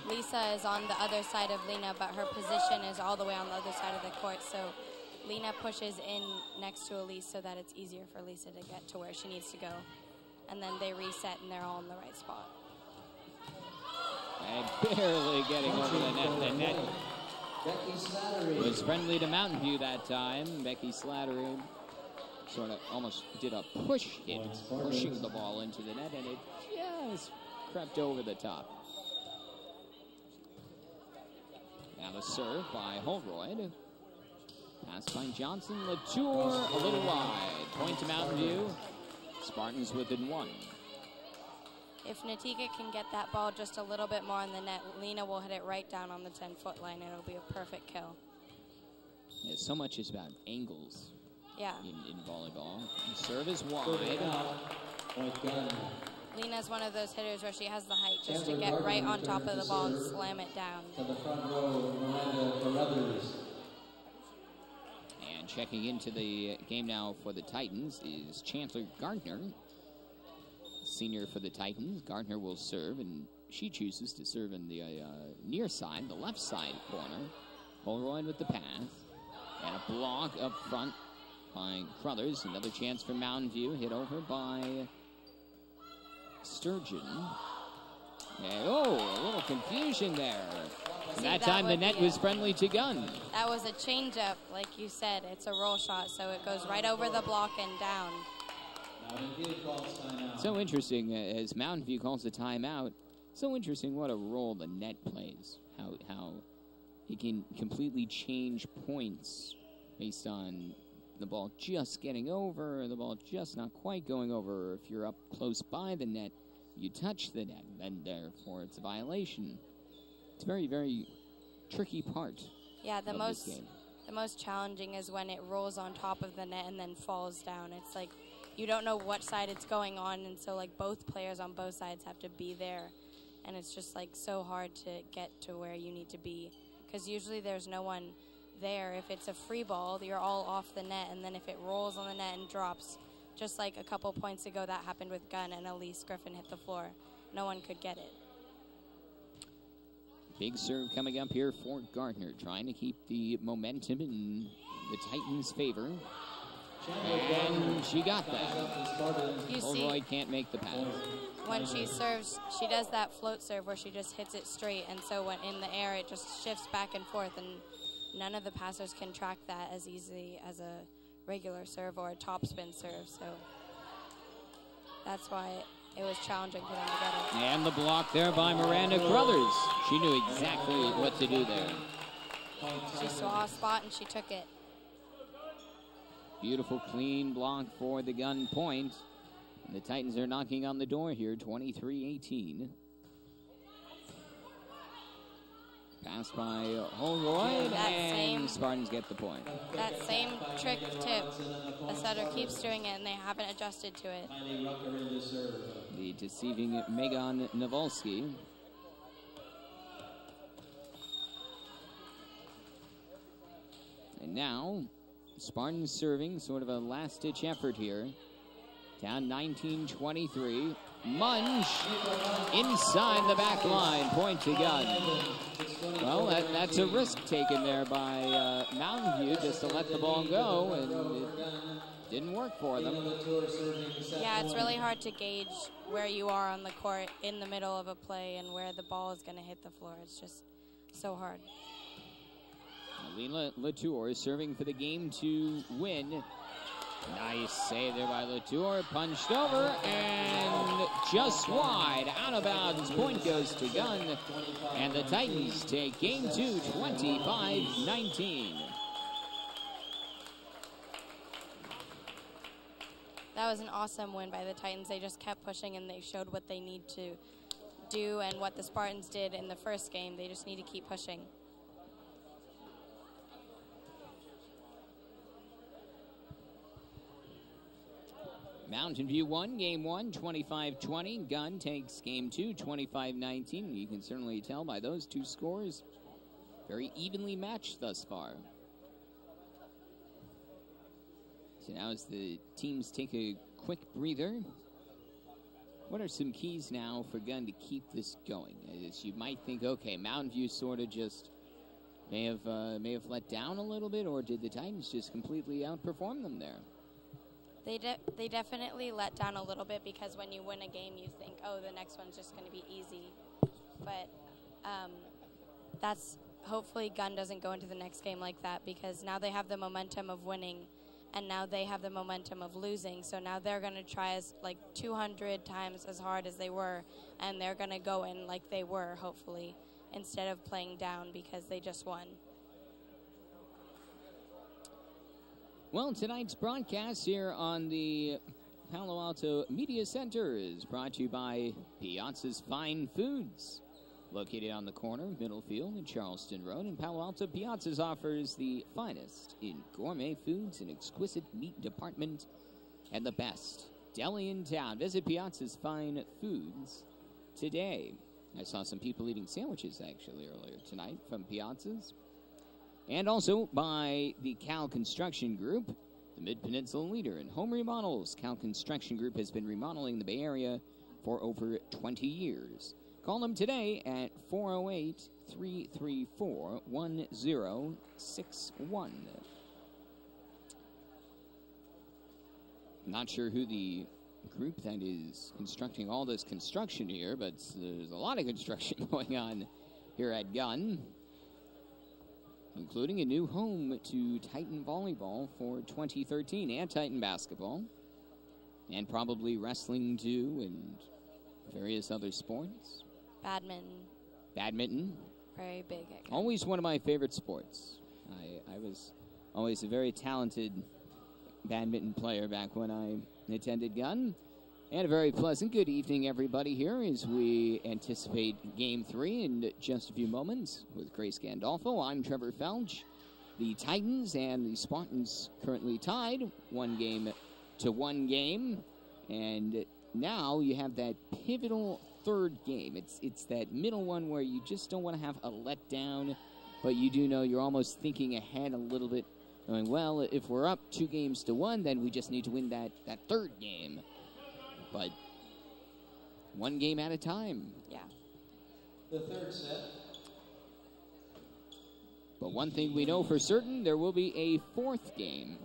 [SPEAKER 3] Lisa is on the other side of Lena, but her position is all the way on the other side of the court. So Lena pushes in next to Elise so that it's easier for Lisa to get to where she needs to go. And then they reset and they're all in the right spot.
[SPEAKER 1] And barely getting over the net. The net was friendly to Mountain View that time. Becky Slattery sort of almost did a push hit, pushing the ball into the net, and it just crept over the top. Now the serve by Holroyd. Pass by Johnson. Latour a little wide. Point to Mountain View. Spartans within 1.
[SPEAKER 3] If Natika can get that ball just a little bit more in the net, Lena will hit it right down on the 10-foot line, and it'll be a perfect kill.
[SPEAKER 1] Yeah, so much is about angles.
[SPEAKER 3] Yeah.
[SPEAKER 1] In volleyball. The serve is wide.
[SPEAKER 3] Lena's one of those hitters where she has the height just to get right on top of the ball and slam it down.
[SPEAKER 2] To the front row, Miranda Carruthers.
[SPEAKER 1] And checking into the game now for the Titans is Chandler Gardner. Senior for the Titans. Gardner will serve, and she chooses to serve in the near side, the left side corner. Holroyd with the pass. And a block up front by Crothers. Another chance for Mountain View. Hit over by Sturgeon. And, oh, a little confusion there.
[SPEAKER 3] See,
[SPEAKER 1] that time the net was friendly to Gunn.
[SPEAKER 3] That was a changeup, like you said. It's a roll shot, so it goes right over the block and down.
[SPEAKER 2] Mountain View calls timeout.
[SPEAKER 1] So interesting, as Mountain View calls the timeout. So interesting what a role the net plays. How it can completely change points based on the ball just getting over, or the ball just not quite going over. Or if you're up close by the net, you touch the net, and therefore it's a violation. It's a very, very tricky part.
[SPEAKER 3] Yeah,
[SPEAKER 1] the
[SPEAKER 3] most challenging is when it rolls on top of the net and then falls down. It's like you don't know what side it's going on, and so like both players on both sides have to be there, and it's just like so hard to get to where you need to be, because usually there's no one there. If it's a free ball, you're all off the net, and then if it rolls on the net and drops, just like a couple points ago that happened with Gunn and Elise Griffin hit the floor, no one could get it.
[SPEAKER 1] Big serve coming up here for Gardner, trying to keep the momentum in the Titans' favor. And she got that.
[SPEAKER 3] You
[SPEAKER 1] Holroyd can't make the pass.
[SPEAKER 3] When she serves, she does that float serve where she just hits it straight, and so when in the air, it just shifts back and forth, and none of the passers can track that as easily as a regular serve or a topspin serve, so that's why it was challenging for them to get it.
[SPEAKER 1] And the block there by Miranda Crothers. She knew exactly what to do there.
[SPEAKER 3] She saw a spot and she took it.
[SPEAKER 1] Beautiful, clean block for the Gunn point. And the Titans are knocking on the door here, 23-18. Pass by Holroyd, and Spartans get the point.
[SPEAKER 3] That same trick tip, the setter keeps doing it, and they haven't adjusted to it.
[SPEAKER 1] The deceiving Megan Nawalski. And now, Spartans serving, sort of a last-ditch effort here. Down 19-23. Munch inside the back line. Point to Gunn. Well, that's a risk taken there by Mountain View just to let the ball go, and it didn't work for them.
[SPEAKER 3] Yeah, it's really hard to gauge where you are on the court in the middle of a play and where the ball is going to hit the floor. It's just so hard.
[SPEAKER 1] Alina Latour is serving for the game to win. Nice save there by Latour. Punched over and just wide. Out of bounds. Point goes to Gunn. And the Titans take game two, 25-19.
[SPEAKER 3] That was an awesome win by the Titans. They just kept pushing and they showed what they need to do and what the Spartans did in the first game. They just need to keep pushing.
[SPEAKER 1] Mountain View won game one, 25-20. Gunn takes game two, 25-19. You can certainly tell by those two scores. Very evenly matched thus far. So now as the teams take a quick breather, what are some keys now for Gunn to keep this going? As you might think, okay, Mountain View sort of just may have let down a little bit, or did the Titans just completely outperform them there?
[SPEAKER 3] They definitely let down a little bit, because when you win a game, you think, oh, the next one's just going to be easy. But that's hopefully Gunn doesn't go into the next game like that, because now they have the momentum of winning, and now they have the momentum of losing. So now they're going to try as like 200 times as hard as they were, and they're going to go in like they were, hopefully, instead of playing down because they just won.
[SPEAKER 1] Well, tonight's broadcast here on the Palo Alto Media Center is brought to you by Piazza's Fine Foods. Located on the corner of Middlefield and Charleston Road in Palo Alto, Piazza's offers the finest in gourmet foods and exquisite meat department and the best deli in town. Visit Piazza's Fine Foods today. I saw some people eating sandwiches actually earlier tonight from Piazza's. And also by the Cal Construction Group, the Midpeninsula leader in home remodels. Cal Construction Group has been remodeling the Bay Area for over 20 years. Call them today at 408-334-1061. Not sure who the group that is constructing all this construction here, but there's a lot of construction going on here at Gunn. including a new home to Titan Volleyball for 2013 and Titan Basketball, and probably wrestling too and various other sports. Badminton.
[SPEAKER 3] Very big.
[SPEAKER 1] Always one of my favorite sports. I was always a very talented badminton player back when I attended Gunn. And a very pleasant good evening, everybody, here as we anticipate Game 3 in just a few moments with Grace Gandolfo. I'm Trevor Felch. The Titans and the Spartans currently tied 1-1. And now you have that pivotal third game. It's that middle one where you just don't want to have a letdown, but you do know you're almost thinking ahead a little bit, going, well, if we're up 2-1, then we just need to win that third game. But one game at a time.
[SPEAKER 3] Yeah.
[SPEAKER 2] The third set.
[SPEAKER 1] But one thing we know for certain, there will be a fourth game.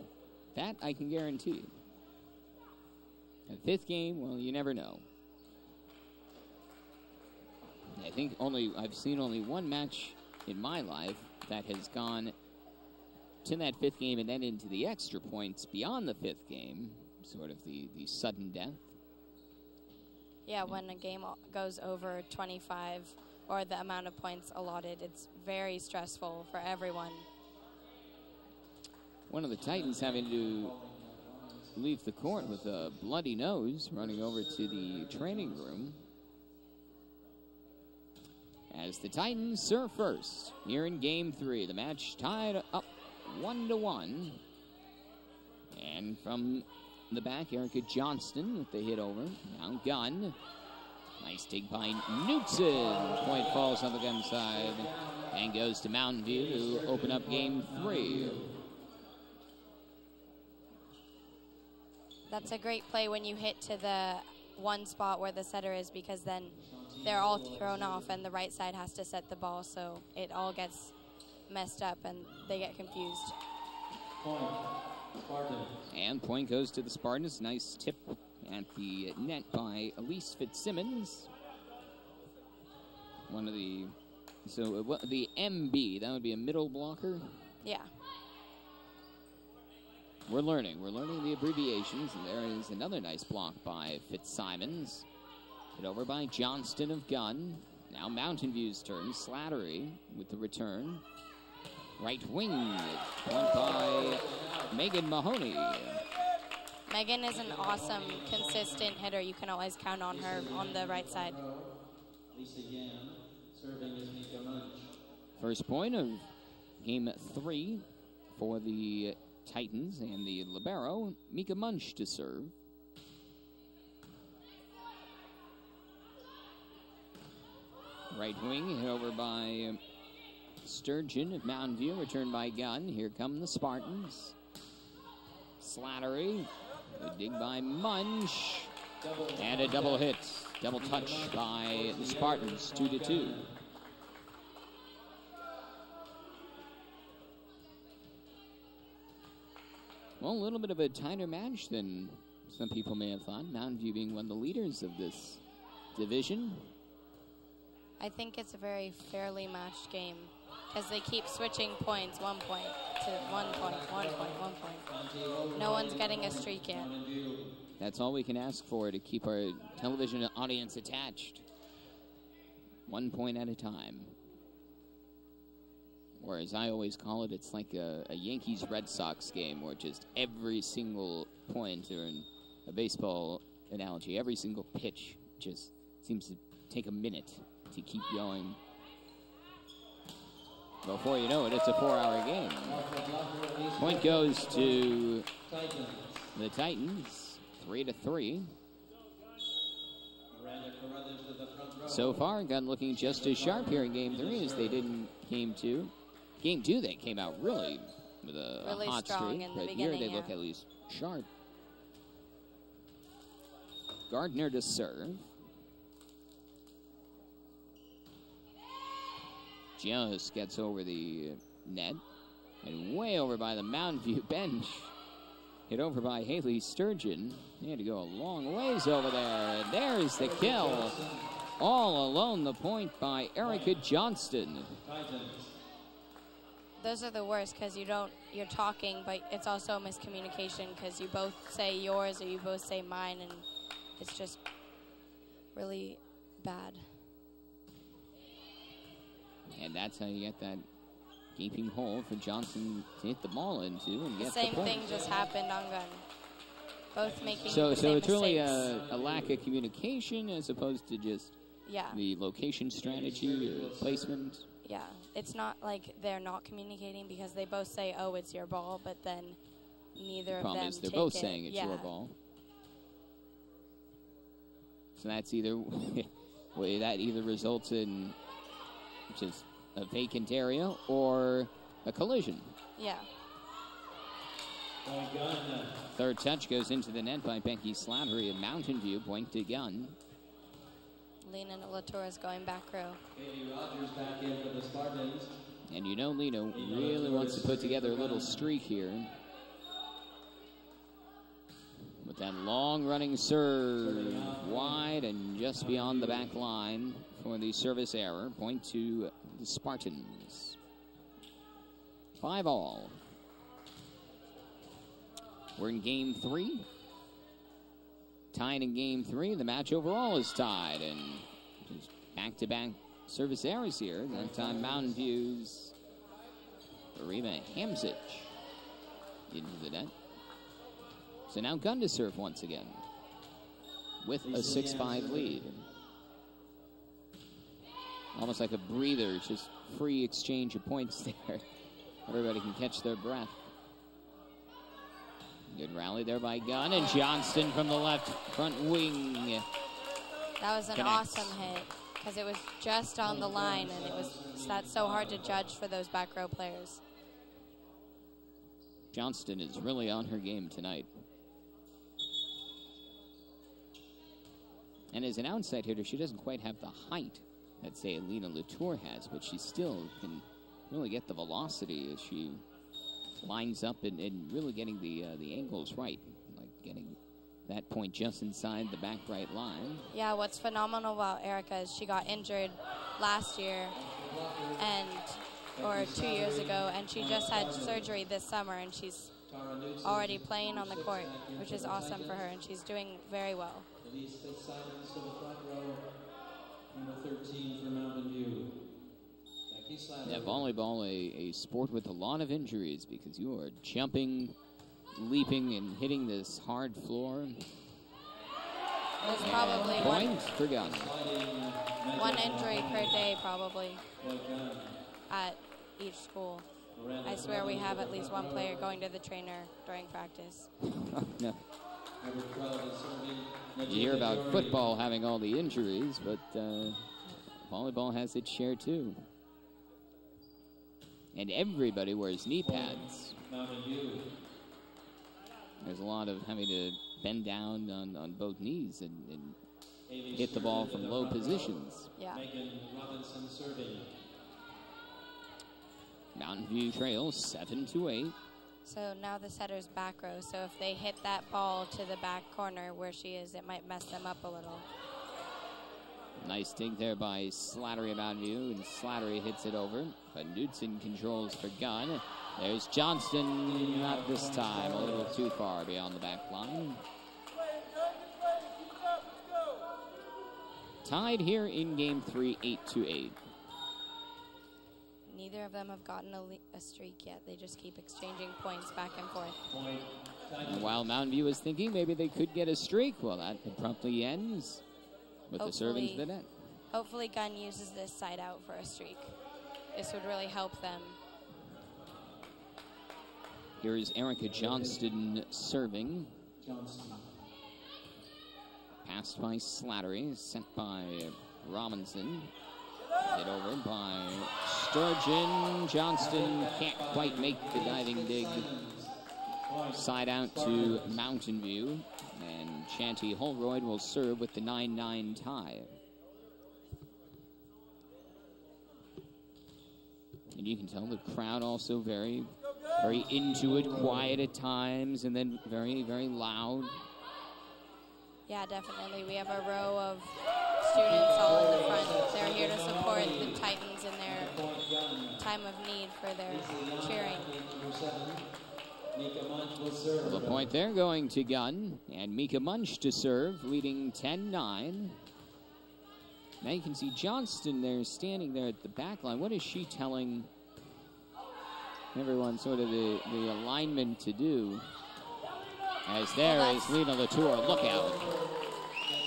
[SPEAKER 1] That I can guarantee. A fifth game, well, you never know. I think I've seen only one match in my life that has gone to that fifth game and then into the extra points beyond the fifth game, sort of the sudden death.
[SPEAKER 3] Yeah, when a game goes over 25 or the amount of points allotted, it's very stressful for everyone. One of the Titans having to leave the court with a bloody nose, running over to the training room. As the Titans serve first here in Game 3. The match tied up 1-1. And from the back, Erica Johnston with the hit over. Now Gunn. Nice dig by Knutson. Point falls on the Gunn side and goes to Mountain View to open up Game 3. That's a great play when you hit to the one spot where the setter is, because then they're all thrown off and the right side has to set the ball, so it all gets messed up and they get confused. And point goes to the Spartans. Nice tip at the net by Elise Fitzsimmons. The MB, that would be a middle blocker? Yeah. We're learning the abbreviations, and there is another nice block by Fitzsimmons. Hit over by Johnston of Gunn. Now Mountain View's turn. Slattery with the return. Right wing. Point by Megan Mahoney. Megan is an awesome, consistent hitter. You can always count on her on the right side. Lisa Yan serving as Mika Munch. First point of Game 3 for the Titans and the libero, Mika Munch to serve. Right wing hit over by Sturgeon at Mountain View, returned by Gunn. Here come the Spartans. Slattery, a dig by Munch, and a double hit. Double touch by the Spartans, 2-2. Well, a little bit of a tighter match than some people may have thought. Mountain View being one of the leaders of this division. I think it's a very fairly matched game because they keep switching points, 1 point to 1 point, 1 point, 1 point. No one's getting a streak yet. That's all we can ask for to keep our television audience attached. 1 point at a time. Or as I always call it, it's like a Yankees-Red Sox game where just every single point, or in a baseball analogy, every single pitch just seems to take a minute to keep going. Before you know it, it's a 4-hour game. Point goes to the Titans, 3-3. So far, Gunn looking just as sharp here in Game 3 as they did in Game 2. Game 2, they came out really with a hot streak, but here they look at least sharp. Gardner to serve. Just gets over the net and way over by the Mountain View bench. Hit over by Haley Sturgeon. He had to go a long ways over there. And there's the kill. All alone, the point by Erica Johnston. those are the worst because you're talking, but it's also miscommunication because you both say yours or you both say mine, and it's just really bad.
[SPEAKER 1] And that's how you get that gaping hole for Johnson to hit the ball into and get the
[SPEAKER 3] same
[SPEAKER 1] point.
[SPEAKER 3] thing just happened on Gunn. Both making
[SPEAKER 1] so
[SPEAKER 3] the same
[SPEAKER 1] it's really
[SPEAKER 3] mistakes.
[SPEAKER 1] a lack of communication as opposed to just the location strategy or placement.
[SPEAKER 3] Yeah, it's not like they're not communicating because they both say, "Oh, it's your ball," but then neither of them
[SPEAKER 1] Problem is they're
[SPEAKER 3] take
[SPEAKER 1] both
[SPEAKER 3] it.
[SPEAKER 1] saying it's your ball. So that's either that either results in just a vacant area or a collision.
[SPEAKER 3] Yeah.
[SPEAKER 1] Third touch goes into the net by Becky Slattery of Mountain View. Point to Gunn.
[SPEAKER 3] Lena Latour is going back row.
[SPEAKER 2] Katie Rogers back in for the Spartans.
[SPEAKER 1] And you know Lena really wants to put together a little streak here. With that long running serve wide and just beyond the back line for the service error. Point to the Spartans. 5-all. We're in game 3. Tied in game 3. The match overall is tied. And just back-to-back service errors here. That time Mountain View's Rima Hamzic into the net. So now Gunn to serve once again with a 6-5 lead. Almost like a breather, just free exchange of points there. Everybody can catch their breath. Good rally there by Gunn, and Johnston from the left front wing.
[SPEAKER 3] That was an awesome hit because it was just on the line, and that's so hard to judge for those back row players.
[SPEAKER 1] Johnston is really on her game tonight. And as an outside hitter, she doesn't quite have the height that, say, Lena Latour has, but she still can really get the velocity as she lines up and really getting the angles right, like getting that point just inside the back right line.
[SPEAKER 3] Yeah, what's phenomenal about Erica is she got injured last year or 2 years ago, and she just had surgery this summer, and she's already playing on the court, which is awesome for her, and she's doing very well.
[SPEAKER 2] Number 13 for Mountain View.
[SPEAKER 1] Yeah, volleyball, a sport with a lot of injuries because you are jumping, leaping, and hitting this hard floor.
[SPEAKER 3] There's probably
[SPEAKER 1] point for Gunn.
[SPEAKER 3] One injury per day, probably, at each school. I swear we have at least one player going to the trainer during practice.
[SPEAKER 1] No. You hear about football having all the injuries, but volleyball has its share too. And everybody wears knee pads. There's a lot of having to bend down on both knees and hit the ball from low positions.
[SPEAKER 3] Yeah.
[SPEAKER 1] Mountain View trails 7-8.
[SPEAKER 3] So now the setter's back row. So if they hit that ball to the back corner where she is, it might mess them up a little.
[SPEAKER 1] Nice dig there by Slattery of Mountain View, and Slattery hits it over. But Knudsen controls for Gunn. There's Johnston, not this time, a little too far beyond the back line. Tied here in game 3, 8-8.
[SPEAKER 3] Neither of them have gotten a streak yet. They just keep exchanging points back and forth.
[SPEAKER 1] And while Mountain View is thinking maybe they could get a streak, well, that abruptly ends with the serving to the net.
[SPEAKER 3] Hopefully Gunn uses this side out for a streak. This would really help them.
[SPEAKER 1] Here is Erica Johnston serving. Passed by Slattery, sent by Robinson. Hit over by Sturgeon. Johnston can't quite make the diving dig. Side out to Mountain View. And Shanty Holroyd will serve with the 9-9 tie. And you can tell the crowd also very into it, quiet at times, and then very, very loud.
[SPEAKER 3] Yeah, definitely. We have a row of students all in the front. They're here to support the Titans in their time of need for their cheering.
[SPEAKER 1] Well, the point there going to Gunn, and Mika Munch to serve, leading 10-9. Now you can see Johnston there standing there at the back line. What is she telling everyone sort of the alignment to do? As there is Lena Latour. Look out.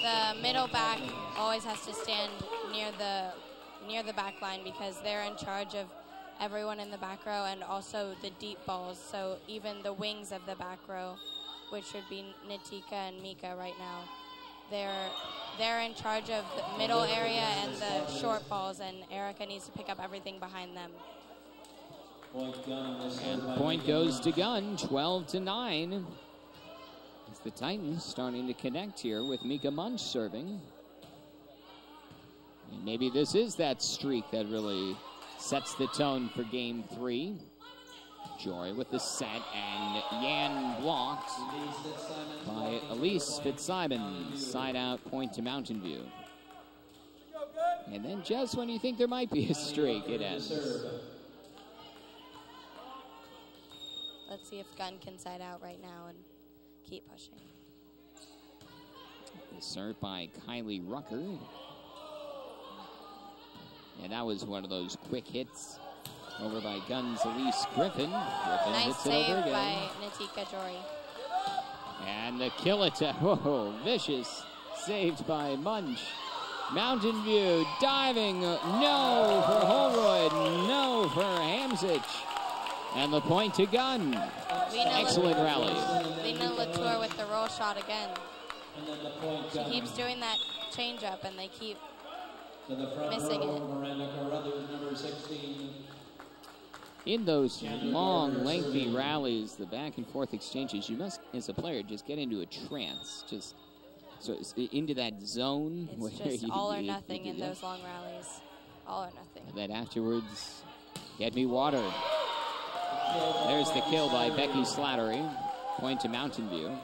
[SPEAKER 3] The middle back always has to stand near the back line because they're in charge of everyone in the back row and also the deep balls. So even the wings of the back row, which would be Nitika and Mika right now, they're in charge of the middle area and the short balls, and Erica needs to pick up everything behind them.
[SPEAKER 1] And the point goes to Gunn, 12-9. As the Titans starting to connect here with Mika Munch serving. And maybe this is that streak that really sets the tone for game 3. Jory with the set, and Yan blocked by Elise Fitzsimon. Side out point to Mountain View. And then just when you think there might be a streak, it ends.
[SPEAKER 3] Let's see if Gunn can side out right now and keep pushing.
[SPEAKER 1] Served by Kylie Rucker. And that was one of those quick hits over by Gunn's Elise Griffin.
[SPEAKER 3] Nice
[SPEAKER 1] hits
[SPEAKER 3] save
[SPEAKER 1] it over again
[SPEAKER 3] by Nitika Jory.
[SPEAKER 1] And the kill attack. Whoa, vicious. Saved by Munch. Mountain View diving. No for Holroyd. No for Hamzich. And the point to Gunn. Excellent rally.
[SPEAKER 3] Lena Latour with the roll shot again. She keeps doing that change up and they keep missing it.
[SPEAKER 1] In those long, lengthy rallies, the back and forth exchanges, you must, as a player, just get into a trance. Just so into that zone.
[SPEAKER 3] It's
[SPEAKER 1] where
[SPEAKER 3] just all or nothing in those long rallies. All or nothing.
[SPEAKER 1] And then afterwards, get me water. There's the kill by Becky Slattery. Point to Mountain View.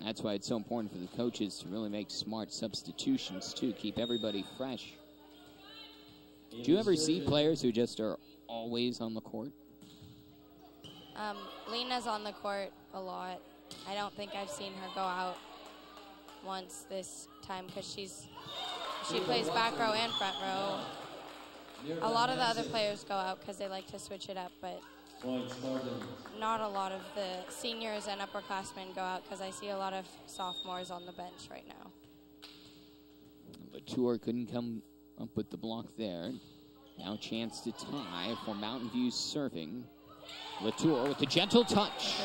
[SPEAKER 1] That's why it's so important for the coaches to really make smart substitutions, too. Keep everybody fresh. Do you ever see players who just are always on the court?
[SPEAKER 3] Lena's on the court a lot. I don't think I've seen her go out once this time because she plays back row and front row. A lot of the other players go out because they like to switch it up, but not a lot of the seniors and upperclassmen go out because I see a lot of sophomores on the bench right now.
[SPEAKER 1] Latour couldn't come up with the block there. Now chance to tie for Mountain View serving. Latour with a gentle touch.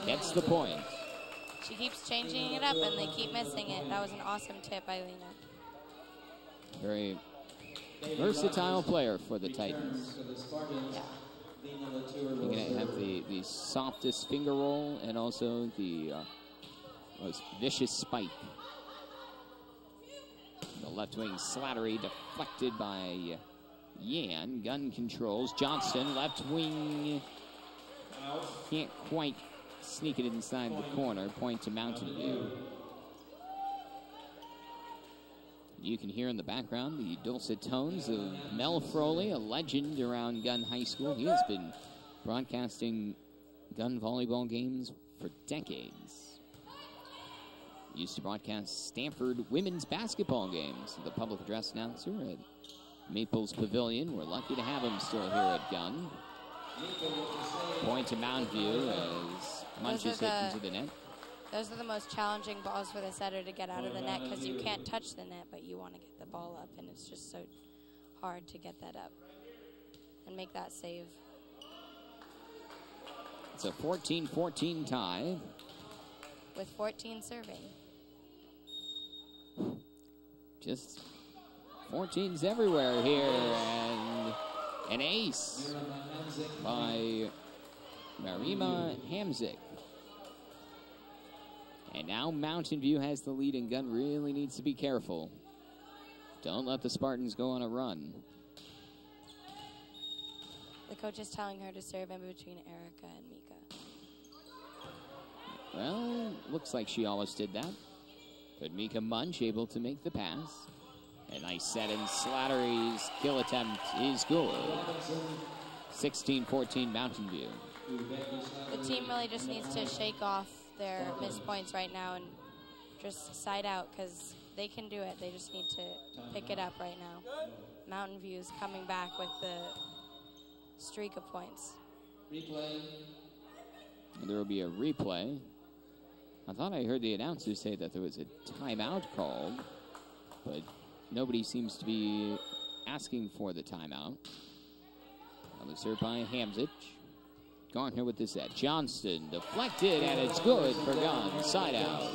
[SPEAKER 1] Gets the point.
[SPEAKER 3] She keeps changing it up and they keep missing it. That was an awesome tip by Lena.
[SPEAKER 1] Very versatile player for the Titans.
[SPEAKER 3] Yeah.
[SPEAKER 1] You're going to have the softest finger roll and also the most vicious spike. The left wing Slattery deflected by Yan. Gunn controls. Johnston, left wing. Can't quite sneak it inside the corner. Point to Mountain View. You can hear in the background the dulcet tones of Mel Froley, a legend around Gunn High School. He has been broadcasting Gunn volleyball games for decades. He used to broadcast Stanford women's basketball games. The public address announcer at Maples Pavilion. We're lucky to have him still here at Gunn. Point to Mountain View as Munch is hit into the net.
[SPEAKER 3] Those are the most challenging balls for the setter to get out of the net because you can't touch the net, but you want to get the ball up, and it's just so hard to get that up and make that save.
[SPEAKER 1] It's a 14-14 tie.
[SPEAKER 3] With 14 serving.
[SPEAKER 1] Just 14s everywhere here, and an ace by Marima Hamzik. And now Mountain View has the lead, and Gunn really needs to be careful. Don't let the Spartans go on a run.
[SPEAKER 3] The coach is telling her to serve in between Erica and Mika.
[SPEAKER 1] Well, looks like she almost did that. But Mika Munch able to make the pass. A nice set, and Slattery's kill attempt is good. 16-14 Mountain View.
[SPEAKER 3] The team really just needs to shake off their missed points right now and just side out, because they can do it. They just need to pick it up right now. Mountain View's coming back with the streak of points.
[SPEAKER 2] Replay.
[SPEAKER 1] And there will be a replay. I thought I heard the announcer say that there was a timeout called, but nobody seems to be asking for the timeout. On the serve by Hamzic. Gardner with the set. Johnston deflected, and it's good for Gunn. Side out.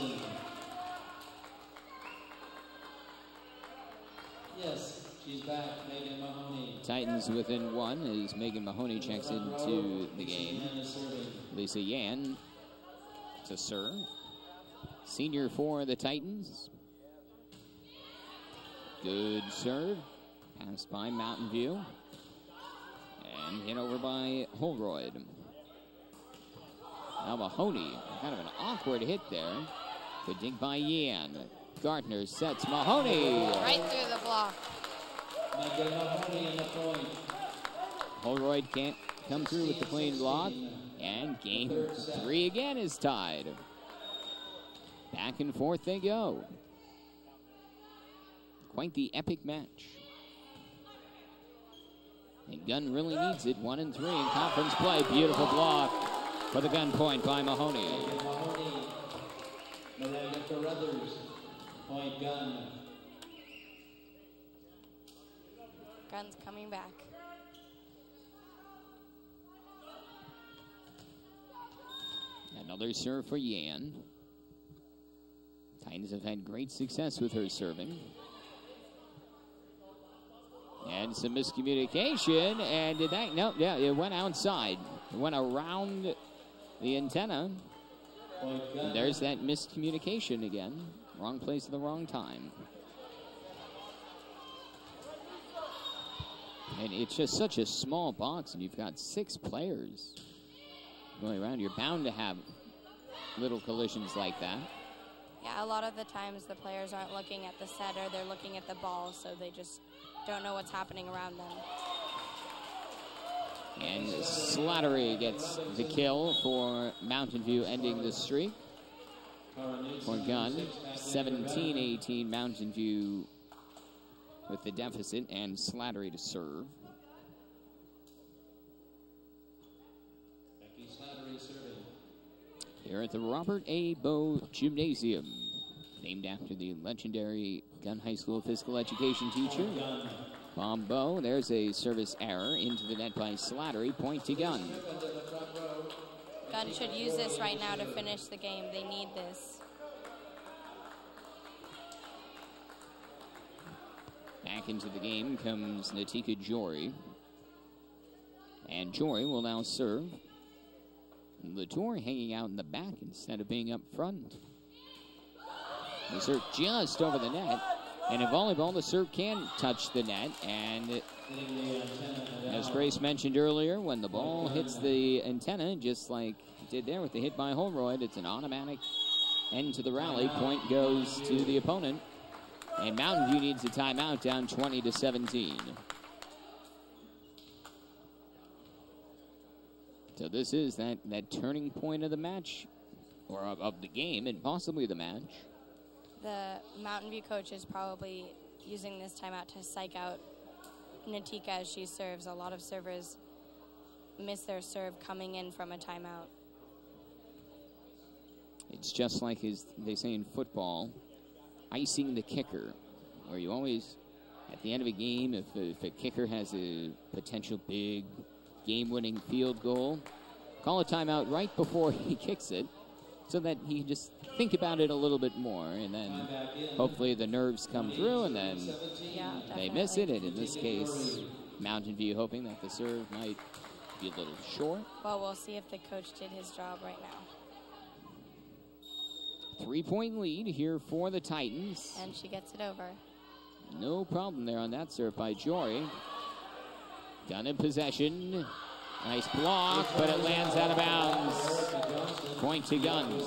[SPEAKER 2] Yes, she's back. Megan Mahoney.
[SPEAKER 1] Titans within one as Megan Mahoney checks into the game. Lisa Yan to serve. Senior for the Titans. Good serve. Passed by Mountain View. And hit over by Holroyd. Now Mahoney, kind of an awkward hit there. Good dig by Yan. Gardner sets Mahoney.
[SPEAKER 3] Right through the block.
[SPEAKER 2] Megan Mahoney in the point.
[SPEAKER 1] Holroyd can't come through with the clean block. And game 3 again is tied. Back and forth they go. Quite the epic match. And Gunn really needs it. 1 and 3 in conference play. Beautiful block for the Gunn point by Mahoney.
[SPEAKER 2] Mahoney. Miranda Carruthers. Point Gunn.
[SPEAKER 3] Gunn's coming back.
[SPEAKER 1] Another serve for Yan. Titans have had great success with her serving. And some miscommunication, and did that, no, yeah, it went outside. It went around the antenna. And there's that miscommunication again. Wrong place at the wrong time. And it's just such a small box, and you've got 6 players going around. You're bound to have little collisions like that.
[SPEAKER 3] Yeah, a lot of the times the players aren't looking at the set, or they're looking at the ball, so they just don't know what's happening around them.
[SPEAKER 1] And Slattery gets the kill for Mountain View, ending the streak. For Gunn, 17-18 Mountain View with the deficit, and Slattery to serve. Here at the Robert A. Bowe Gymnasium, named after the legendary Gunn High School physical education teacher, Bob Bowe. There's a service error into the net by Slattery. Point to Gunn.
[SPEAKER 3] Gunn should use this right now to finish the game. They need this.
[SPEAKER 1] Back into the game comes Natika Jory. And Jory will now serve. Latour hanging out in the back instead of being up front. The serve just over the net. And in volleyball, the serve can touch the net. And as Grace mentioned earlier, when the ball hits the antenna, just like it did there with the hit by Holroyd, it's an automatic end to the rally. Point goes to the opponent. And Mountain View needs a timeout, down 20-17. So this is that turning point of the match, or of the game, and possibly the match.
[SPEAKER 3] The Mountain View coach is probably using this timeout to psych out Natika as she serves. A lot of servers miss their serve coming in from a timeout.
[SPEAKER 1] It's just like they say in football, icing the kicker, where you always, at the end of a game, if a kicker has a potential big game-winning field goal, call a timeout right before he kicks it so that he can just think about it a little bit more, and then hopefully the nerves come through, and then they miss it. And in this case, Mountain View hoping that the serve might be a little short.
[SPEAKER 3] Well, we'll see if the coach did his job right now.
[SPEAKER 1] 3-point lead here for the Titans.
[SPEAKER 3] And she gets it over.
[SPEAKER 1] No problem there on that serve by Jory. Gunn in possession. Nice block, but it lands out of bounds. Point to Gunn.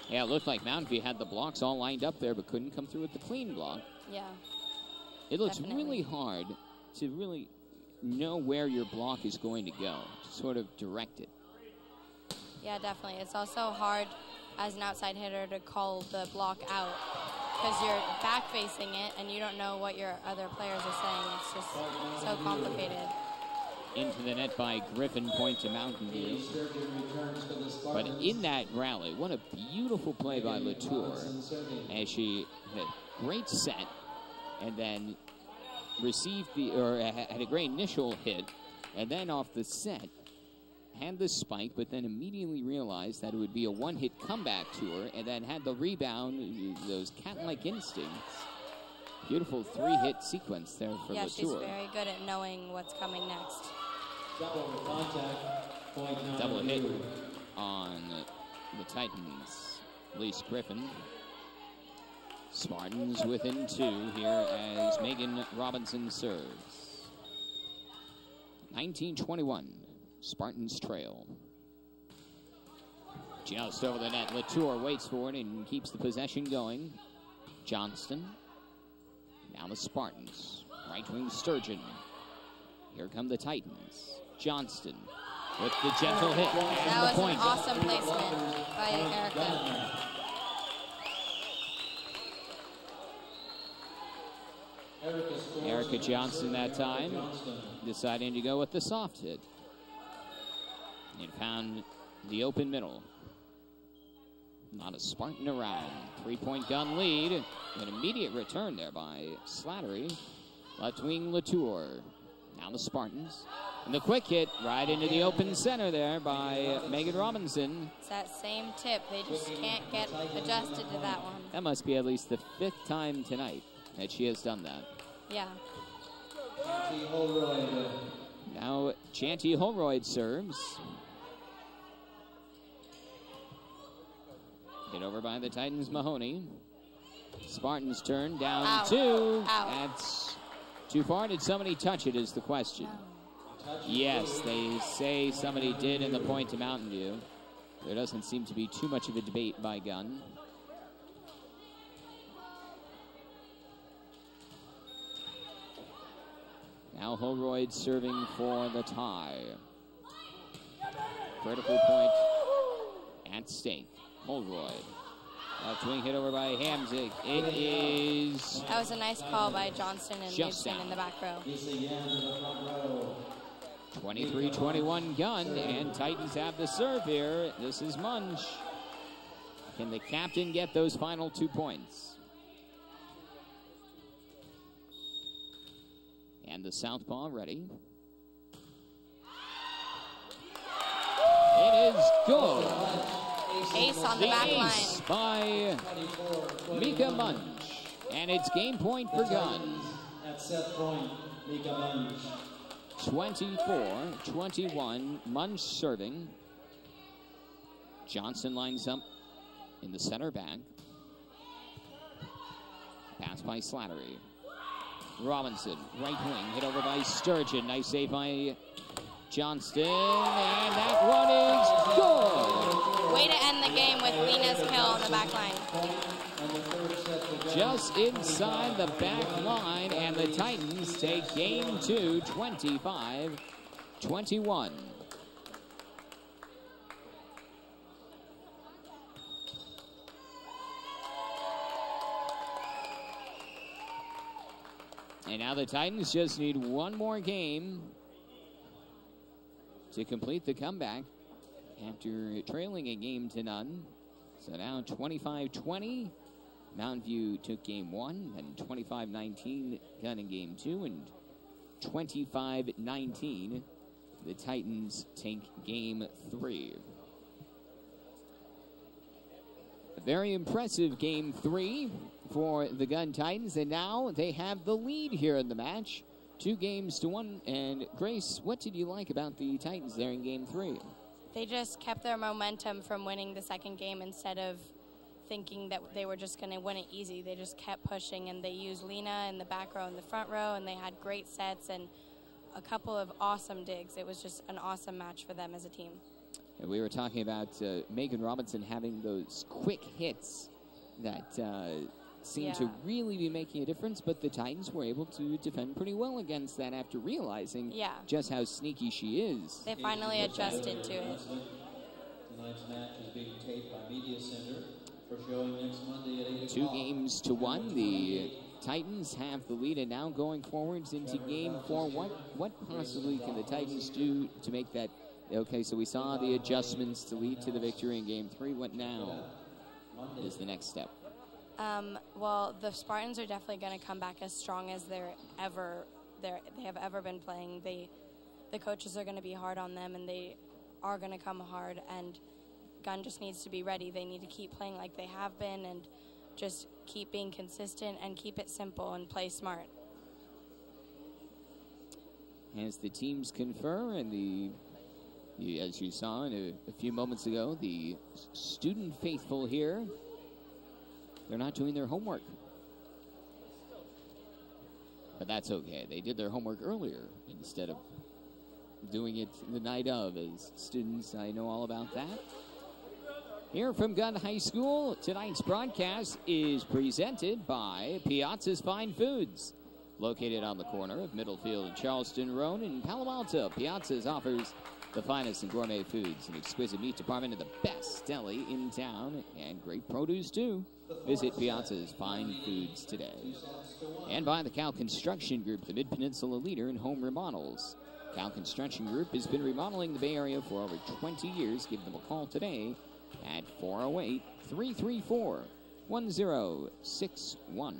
[SPEAKER 1] Yeah, it looked like Mountain View had the blocks all lined up there, but couldn't come through with the clean block.
[SPEAKER 3] Yeah.
[SPEAKER 1] It looks really hard to really know where your block is going to go, to sort of direct it.
[SPEAKER 3] Yeah, definitely. It's also hard as an outside hitter to call the block out because you're back facing it and you don't know what your other players are saying. It's just so complicated.
[SPEAKER 1] Into the net by Griffin, point to Mountain View. But in that rally, what a beautiful play by Latour as she had a great set and then received had a great initial hit, and then off the set had the spike, but then immediately realized that it would be a one-hit comeback to her, and then had the rebound, those cat-like instincts. Beautiful three-hit sequence there for Latour.
[SPEAKER 3] Yeah, she's very good at knowing what's coming next.
[SPEAKER 2] Double contact, point
[SPEAKER 1] double hit on the Titans. Elise Griffin. Spartans within 2 here as Megan Robinson serves. 19-21. Spartans trail. Just over the net. Latour waits for it and keeps the possession going. Johnston. Now the Spartans. Right wing Sturgeon. Here come the Titans. Johnston with the gentle hit.
[SPEAKER 3] That was an awesome placement by Erica.
[SPEAKER 1] Erica Johnston that time, deciding to go with the soft hit. And found the open middle. Not a Spartan around. 3-point Gunn lead. An immediate return there by Slattery. Left wing Latour. Now the Spartans. And the quick hit right into the open center there by Megan Robinson.
[SPEAKER 3] It's that same tip. They just can't get adjusted to that one.
[SPEAKER 1] That must be at least the 5th time tonight that she has done that.
[SPEAKER 3] Yeah.
[SPEAKER 1] Now Chanty Holroyd serves. Hit over by the Titans, Mahoney. Spartans turn down.
[SPEAKER 3] Ow.
[SPEAKER 1] 2.
[SPEAKER 3] Ow.
[SPEAKER 1] That's too far. Did somebody touch it is the question.
[SPEAKER 3] No.
[SPEAKER 1] Yes, they say somebody did in the point to Mountain View. There doesn't seem to be too much of a debate by Gunn. Now Holroyd serving for the tie. Critical point at stake. Holroyd. Left wing hit over by Hamzik. It is...
[SPEAKER 3] That was a nice call by Johnston and Gibson in the back row.
[SPEAKER 1] 23-21 Gunn, and Titans have the serve here. This is Munch. Can the captain get those final 2 points? And the southpaw ready. It is good.
[SPEAKER 3] Ace on the back
[SPEAKER 1] Ace by Mika Munch. And it's game point for Gunn.
[SPEAKER 2] At set point, Mika Munch.
[SPEAKER 1] 24-21, Munch serving. Johnson lines up in the center back. Pass by Slattery. Robinson, right wing, hit over by Sturgeon. Nice save by Johnston, and that one is good.
[SPEAKER 3] Way to end the game with Lena's kill on the back line.
[SPEAKER 1] Just inside the back line, and the Titans take game 2, 25-21. And now the Titans just need one more game to complete the comeback after trailing a game to none. So now 25-20. Mountain View took game 1, and 25-19 Gunn in game 2, and 25-19 the Titans take game 3. A very impressive game 3 for the Gunn Titans, and now they have the lead here in the match, 2-1. And Grace, what did you like about the Titans there in game 3?
[SPEAKER 3] They just kept their momentum from winning the second game instead of thinking that they were just going to win it easy. They just kept pushing, and they used Lena in the back row and the front row, and they had great sets and a couple of awesome digs. It was just an awesome match for them as a team.
[SPEAKER 1] And we were talking about Megan Robinson having those quick hits that seemed to really be making a difference, but the Titans were able to defend pretty well against that after realizing just how sneaky she is.
[SPEAKER 3] They finally adjusted to it.
[SPEAKER 2] Tonight's match is being taped by Media Center for showing next Monday at 8 o'clock.
[SPEAKER 1] 2-1. The Titans have the lead, and now going forwards into Game 4. What possibly can the Titans do to make that? Okay, so we saw the adjustments to lead to the victory in Game 3. What now is the next step?
[SPEAKER 3] Well, the Spartans are definitely going to come back as strong as they have ever been playing. The coaches are going to be hard on them, and they are going to come hard. And Gunn just needs to be ready. They need to keep playing like they have been, and just keep being consistent and keep it simple and play smart.
[SPEAKER 1] As the teams confer, and as you saw a few moments ago, the student faithful here, they're not doing their homework. But that's okay. They did their homework earlier instead of doing it the night of. As students, I know all about that. Here from Gunn High School, tonight's broadcast is presented by Piazza's Fine Foods. Located on the corner of Middlefield and Charleston Road in Palo Alto, Piazza's offers the finest in gourmet foods, an exquisite meat department, and the best deli in town, and great produce too. Visit Piazza's Fine Foods today. And by the Cal Construction Group, the Midpeninsula leader in home remodels. Cal Construction Group has been remodeling the Bay Area for over 20 years. Give them a call today at 408-334-1061.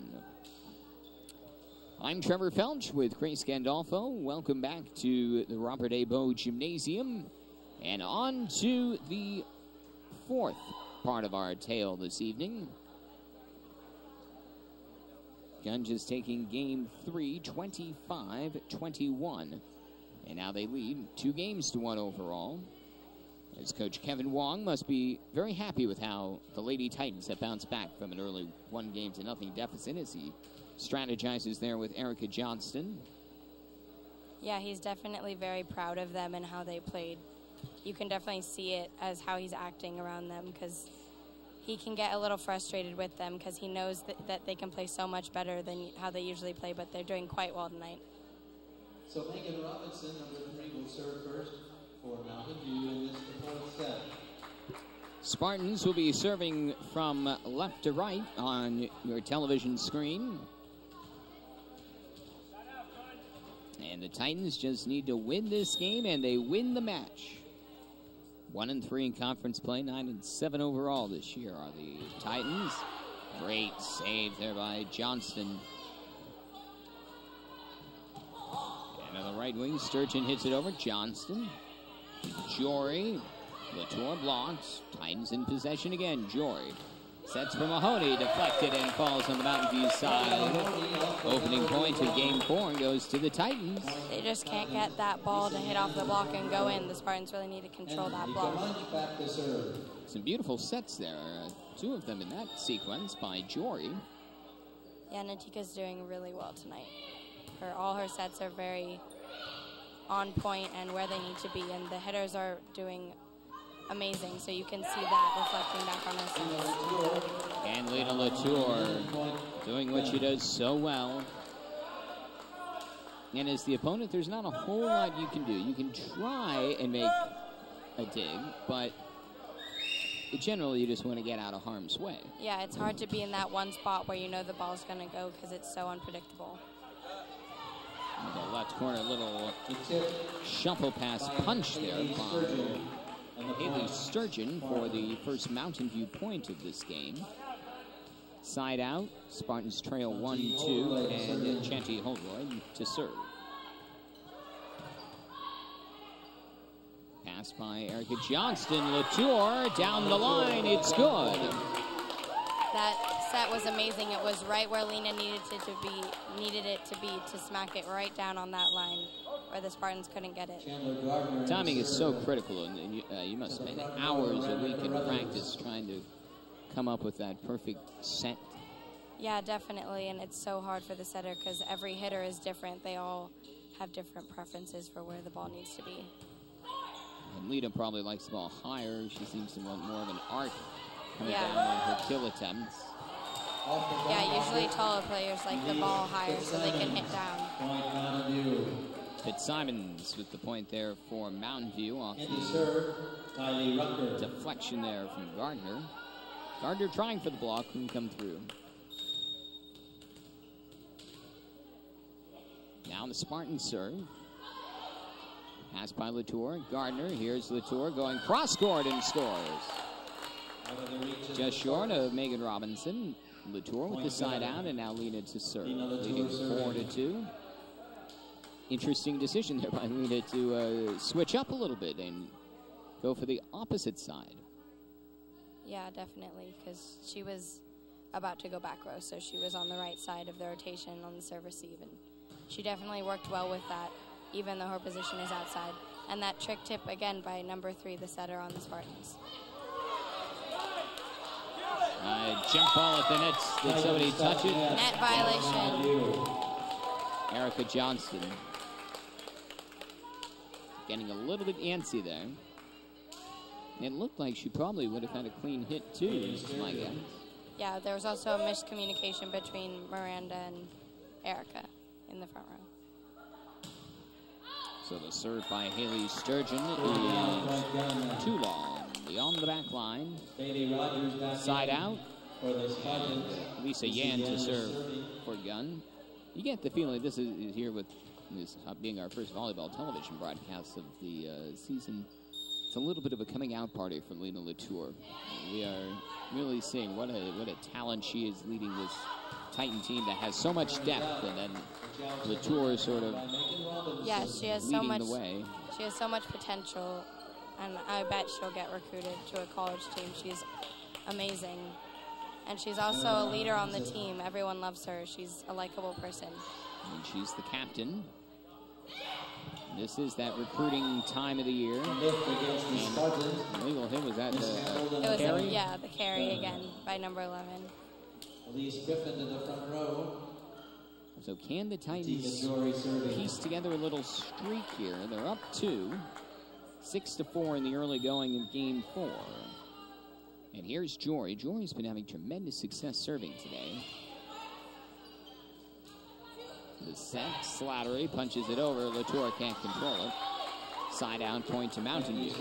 [SPEAKER 1] I'm Trevor Felch with Grace Gandolfo. Welcome back to the Robert A. Bowe Gymnasium. And on to the fourth part of our tale this evening. Gunn just taking Game 3, 25-21. And now they lead 2-1 overall. As Coach Kevin Wong must be very happy with how the Lady Titans have bounced back from an early 1-0 deficit as he strategizes there with Erica Johnston.
[SPEAKER 3] Yeah, he's definitely very proud of them and how they played. You can definitely see it as how he's acting around them, because he can get a little frustrated with them because he knows that they can play so much better than how they usually play, but they're doing quite well tonight.
[SPEAKER 2] So Megan Robinson, number 3, will serve first for Mountain View in this fourth set.
[SPEAKER 1] Spartans will be serving from left to right on your television screen. And the Titans just need to win this game, and they win the match. 1-3 in conference play, 9-7 overall this year are the Titans. Great save there by Johnston. And on the right wing, Sturgeon hits it over. Johnston. Jory. Latour blocks. Titans in possession again. Jory sets for Mahoney. Deflected and falls on the Mountain View side. Opening point of Game 4 goes to the Titans.
[SPEAKER 3] They just can't get that ball to hit off the block and go in. The Spartans really need to control that block.
[SPEAKER 1] Some beautiful sets there. 2 of them in that sequence by Jory.
[SPEAKER 3] Yeah, Natika's doing really well tonight. All her sets are very on point and where they need to be, and the hitters are doing amazing, so you can see that reflecting back on her sets.
[SPEAKER 1] And Lena Latour doing what she does so well. And as the opponent, there's not a whole lot you can do. You can try and make a dig, but generally you just want to get out of harm's way.
[SPEAKER 3] Yeah, it's hard to be in that one spot where you know the ball's going to go because it's so unpredictable.
[SPEAKER 1] And the left corner, little shuffle pass punch there by Haley Sturgeon for the first Mountain View point of this game. Side out, Spartans trail 1-2, and Chanty Holroyd to serve. Pass by Erica Johnston. Latour down the line. It's good.
[SPEAKER 3] That set was amazing. It was right where Lena needed it to be to smack it right down on that line where the Spartans couldn't get it.
[SPEAKER 1] Timing is so critical, and you must spend hours a week in practice trying to come up with that perfect set.
[SPEAKER 3] Yeah, definitely, and it's so hard for the setter because every hitter is different. They all have different preferences for where the ball needs to be.
[SPEAKER 1] And Lita probably likes the ball higher. She seems to want more of an arc coming down on her kill attempts.
[SPEAKER 3] Yeah, usually taller players like the ball higher so they can hit down.
[SPEAKER 1] Fitzsimons with the point there for Mountain View off the deflection there from Gardner. Gardner trying for the block, couldn't come through. Now the Spartans serve. Pass by Latour. Gardner, here's Latour going cross-court and scores. Just short of Megan Robinson. Latour with the side out, and now Lena to serve. Leading 4-2. Interesting decision there by Lena to switch up a little bit and go for the opposite side.
[SPEAKER 3] Yeah, definitely, because she was about to go back row, so she was on the right side of the rotation on the serve receive, and she definitely worked well with that, even though her position is outside. And that trick tip again by number 3, the setter on the Spartans.
[SPEAKER 1] Jump ball at the net. Did somebody touch it?
[SPEAKER 3] Net violation.
[SPEAKER 1] Erica Johnston getting a little bit antsy there. It looked like she probably would have had a clean hit too, is my guess.
[SPEAKER 3] Yeah, there was also a miscommunication between Miranda and Erica in the front row.
[SPEAKER 1] So the serve by Haley Sturgeon is too long. Beyond the back line. Side out. Lisa Yan to serve for Gunn. You get the feeling this is here with this being our first volleyball television broadcast of the season. It's a little bit of a coming out party for Lena Latour. We are really seeing what a talent she is leading this Titan team that has so much depth, and then Latour sort of
[SPEAKER 3] she has
[SPEAKER 1] leading
[SPEAKER 3] so much.
[SPEAKER 1] the way.
[SPEAKER 3] She has so much potential, and I bet she'll get recruited to a college team. She's amazing, and she's also a leader on the team. Everyone loves her. She's a likable person.
[SPEAKER 1] And she's the captain. This is that recruiting time of the year. And legal hit was that the carry?
[SPEAKER 3] Yeah, the carry again by number 11.
[SPEAKER 2] Elise Griffin to the front row.
[SPEAKER 1] So can the Titans piece together a little streak here? They're up 2, 6-4 in the early going of game 4. And here's Jory. Jory's been having tremendous success serving today. The set, Slattery punches it over. Latour can't control it. Side down point to Mountain View.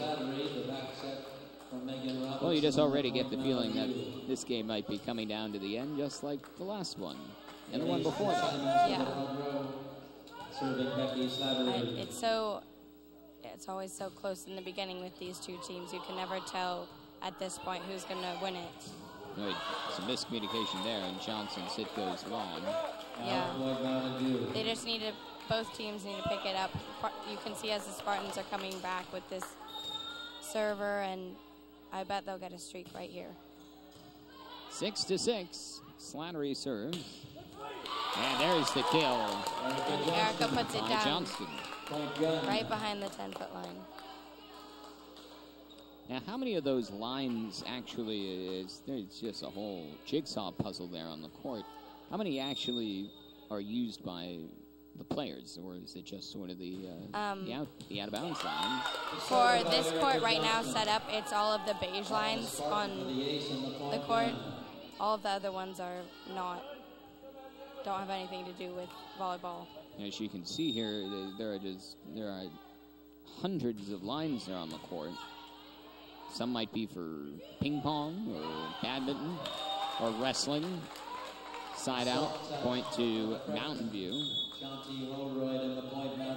[SPEAKER 1] Well, you just already get the feeling that this game might be coming down to the end, just like the last one and the one before that.
[SPEAKER 3] Yeah. It's always so close in the beginning with these two teams. You can never tell at this point who's going to win it.
[SPEAKER 1] Right. Some miscommunication there, and Johnson's hit goes long.
[SPEAKER 3] Yeah. They just need to, both teams need to pick it up. You can see as the Spartans are coming back with this server, and I bet they'll get a streak right here.
[SPEAKER 1] 6-6. Slattery serves. And there's the kill.
[SPEAKER 3] Erica puts it down.
[SPEAKER 1] Johnston.
[SPEAKER 3] Right behind the 10-foot line.
[SPEAKER 1] Now, how many of those lines actually is, there's just a whole jigsaw puzzle there on the court. How many actually are used by the players, or is it just sort of the out-of-bounds lines?
[SPEAKER 3] For this court right now set up, it's all of the beige lines on the court. All of the other ones are don't have anything to do with volleyball.
[SPEAKER 1] As you can see here, there are hundreds of lines there on the court. Some might be for ping pong or badminton or wrestling. Side out, point to Mountain View.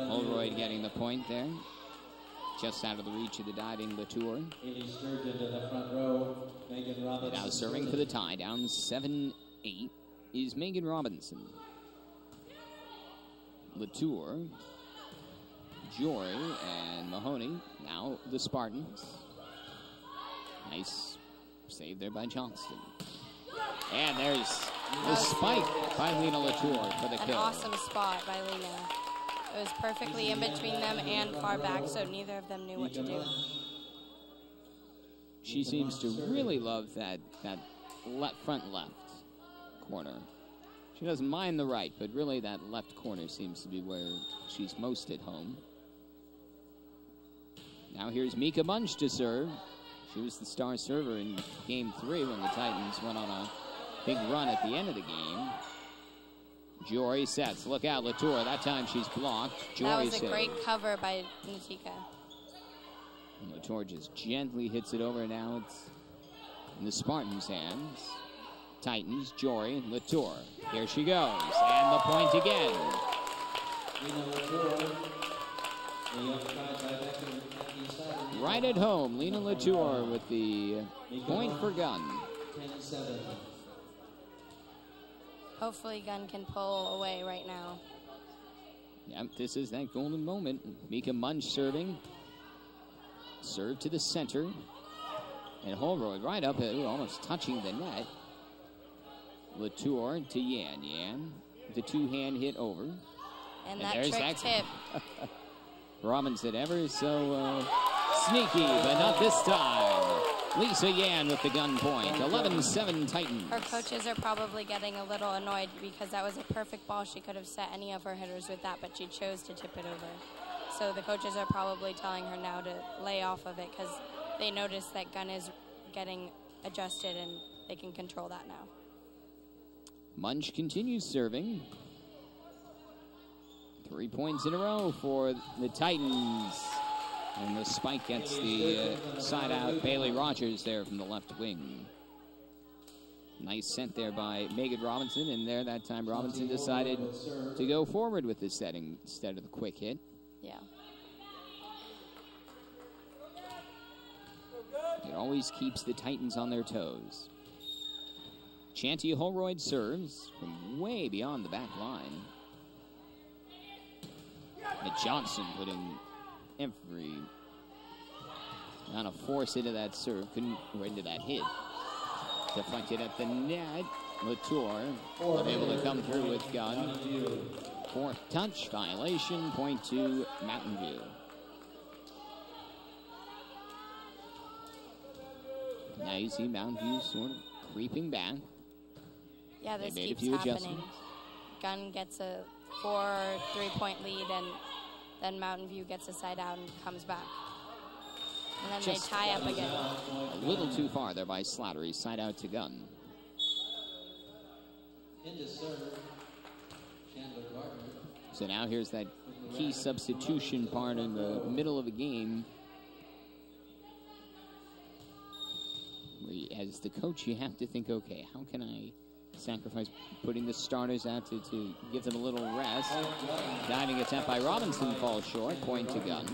[SPEAKER 1] Holroyd getting the point there. Just out of the reach of the diving Latour. Now serving for the tie, down 7-8 is Megan Robinson. Latour, Jory, and Mahoney. Now the Spartans. Nice save there by Johnston. And there's the spike by Lena Latour for the kill.
[SPEAKER 3] An awesome spot by Lena. It was perfectly in between them and far back, so neither of them knew what to do.
[SPEAKER 1] She seems to really love that front left corner. She doesn't mind the right, but really that left corner seems to be where she's most at home. Now here's Mika Munch to serve. She was the star server in Game 3 when the Titans went on a big run at the end of the game. Jory sets. Look out, Latour. That time she's blocked. Jory
[SPEAKER 3] that was a great cover by Natika.
[SPEAKER 1] Latour just gently hits it over. Now it's in the Spartans' hands. Titans, Jory, Latour. Here she goes. And the point again. Right at home, Lena Latour with the point for Gunn.
[SPEAKER 2] 10-7.
[SPEAKER 3] Hopefully Gunn can pull away right now.
[SPEAKER 1] Yep, this is that golden moment. Mika Munch serving. Serve to the center. And Holroyd right up, almost touching the net. Latour to Yan. Yan, the two-hand hit over.
[SPEAKER 3] And that trick tip.
[SPEAKER 1] Robinson ever so sneaky, but not this time. Lisa Yan with the Gunn point. 11-7 Titans.
[SPEAKER 3] Her coaches are probably getting a little annoyed because that was a perfect ball. She could have set any of her hitters with that, but she chose to tip it over. So the coaches are probably telling her now to lay off of it because they notice that Gunn is getting adjusted and they can control that now.
[SPEAKER 1] Munch continues serving. 3 points in a row for the Titans. And the spike gets the side out. Bailey Rogers there from the left wing. Nice sent there by Megan Robinson. And there that time Robinson decided to go forward with this setting instead of the quick hit.
[SPEAKER 3] Yeah.
[SPEAKER 1] It always keeps the Titans on their toes. Chanty Holroyd serves from way beyond the back line. And Johnson putting every amount of force into that serve, or into that hit. Deflected at the net. Latour unable to come through with Gunn. Fourth touch violation, point to Mountain View. Now you see Mountain View sort of creeping back.
[SPEAKER 3] Yeah, this keeps happening. Gunn gets a 4 3-point lead, and then Mountain View gets a side out and comes back. And then just they tie up again.
[SPEAKER 1] A little too far there by Slattery. Side out to Gunn.
[SPEAKER 2] Into serve, Chandler Gardner.
[SPEAKER 1] So now here's that key substitution part in the middle of a game. Where as the coach, you have to think, okay, how can I sacrifice putting the starters out to give them a little rest? Diving attempt by Robinson falls short. Point to Gunn.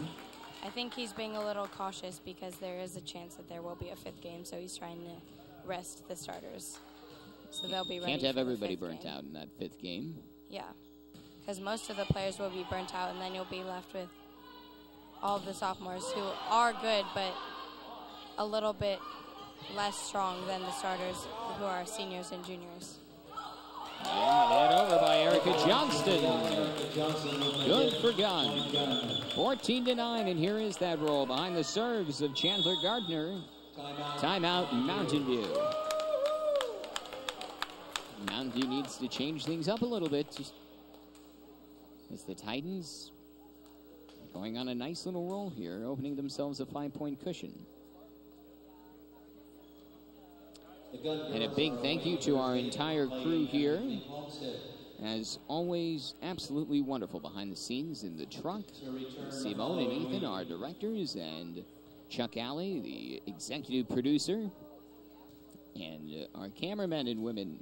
[SPEAKER 3] I think he's being a little cautious because there is a chance that there will be a fifth game, so he's trying to rest the starters. So they'll be ready.
[SPEAKER 1] Can't have everybody burnt
[SPEAKER 3] game.
[SPEAKER 1] Out in that fifth game.
[SPEAKER 3] Yeah, because most of the players will be burnt out, and then you'll be left with all of the sophomores who are good, but a little bit less strong than the starters who are seniors and juniors.
[SPEAKER 1] And hit over by Erica Johnston. Good for Gunn. 14-9, and here is that roll behind the serves of Chandler Gardner. Timeout, Mountain View. Mountain View needs to change things up a little bit. As the Titans going on a nice little roll here, opening themselves a 5-point cushion. And a big thank you to our entire crew here. As always, absolutely wonderful behind the scenes in the truck. Simone and Ethan, our directors, and Chuck Alley, the executive producer, and our cameramen and women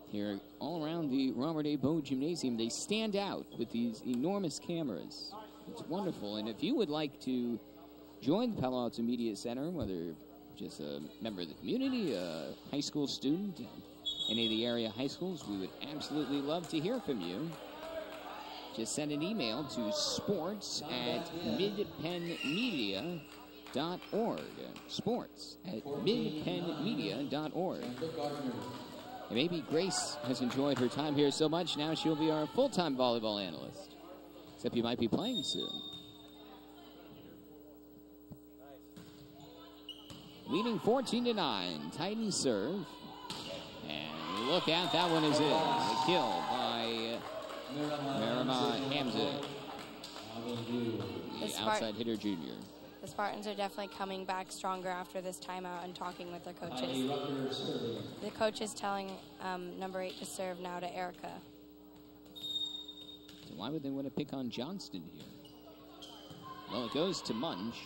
[SPEAKER 1] here all around the Robert A. Bowe Gymnasium. They stand out with these enormous cameras. It's wonderful. And if you would like to join the Palo Alto Media Center, whether just a member of the community, a high school student, any of the area high schools, we would absolutely love to hear from you. Just send an email to sports@midpenmedia.org. sports@midpenmedia.org. And maybe Grace has enjoyed her time here so much, now she'll be our full-time volleyball analyst. Except you might be playing soon. Leading 14-9, Titans serve. And look out, that one is in. The kill by Merima Hamza, the outside hitter junior.
[SPEAKER 3] The Spartans are definitely coming back stronger after this timeout and talking with their coaches. The coach is telling number 8 to serve now to Erica.
[SPEAKER 1] So why would they want to pick on Johnston here? Well, it goes to Munch.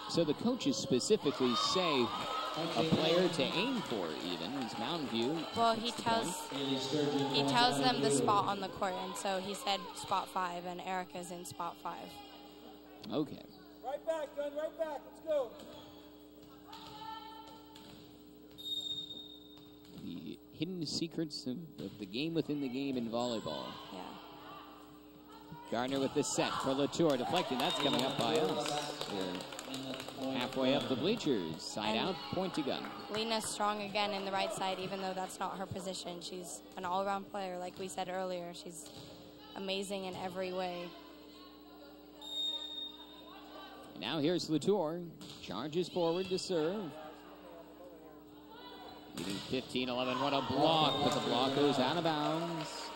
[SPEAKER 1] So the coaches specifically say a player to aim for, even is Mountain View.
[SPEAKER 3] Well, he tells them the spot on the court, and so he said spot 5, and Erica's in spot 5.
[SPEAKER 1] Okay.
[SPEAKER 4] Right back, Gunn, right back. Let's go.
[SPEAKER 1] The hidden secrets of the game within the game in volleyball.
[SPEAKER 3] Yeah.
[SPEAKER 1] Gardner with the set for Latour, deflected. That's coming up by us. We're halfway up the bleachers. Side out, point to Gunn.
[SPEAKER 3] Lena's strong again in the right side, even though that's not her position. She's an all-around player, like we said earlier. She's amazing in every way.
[SPEAKER 1] And now here's Latour. Charges forward to serve. Leading 15-11. What a block, but the block goes out of bounds.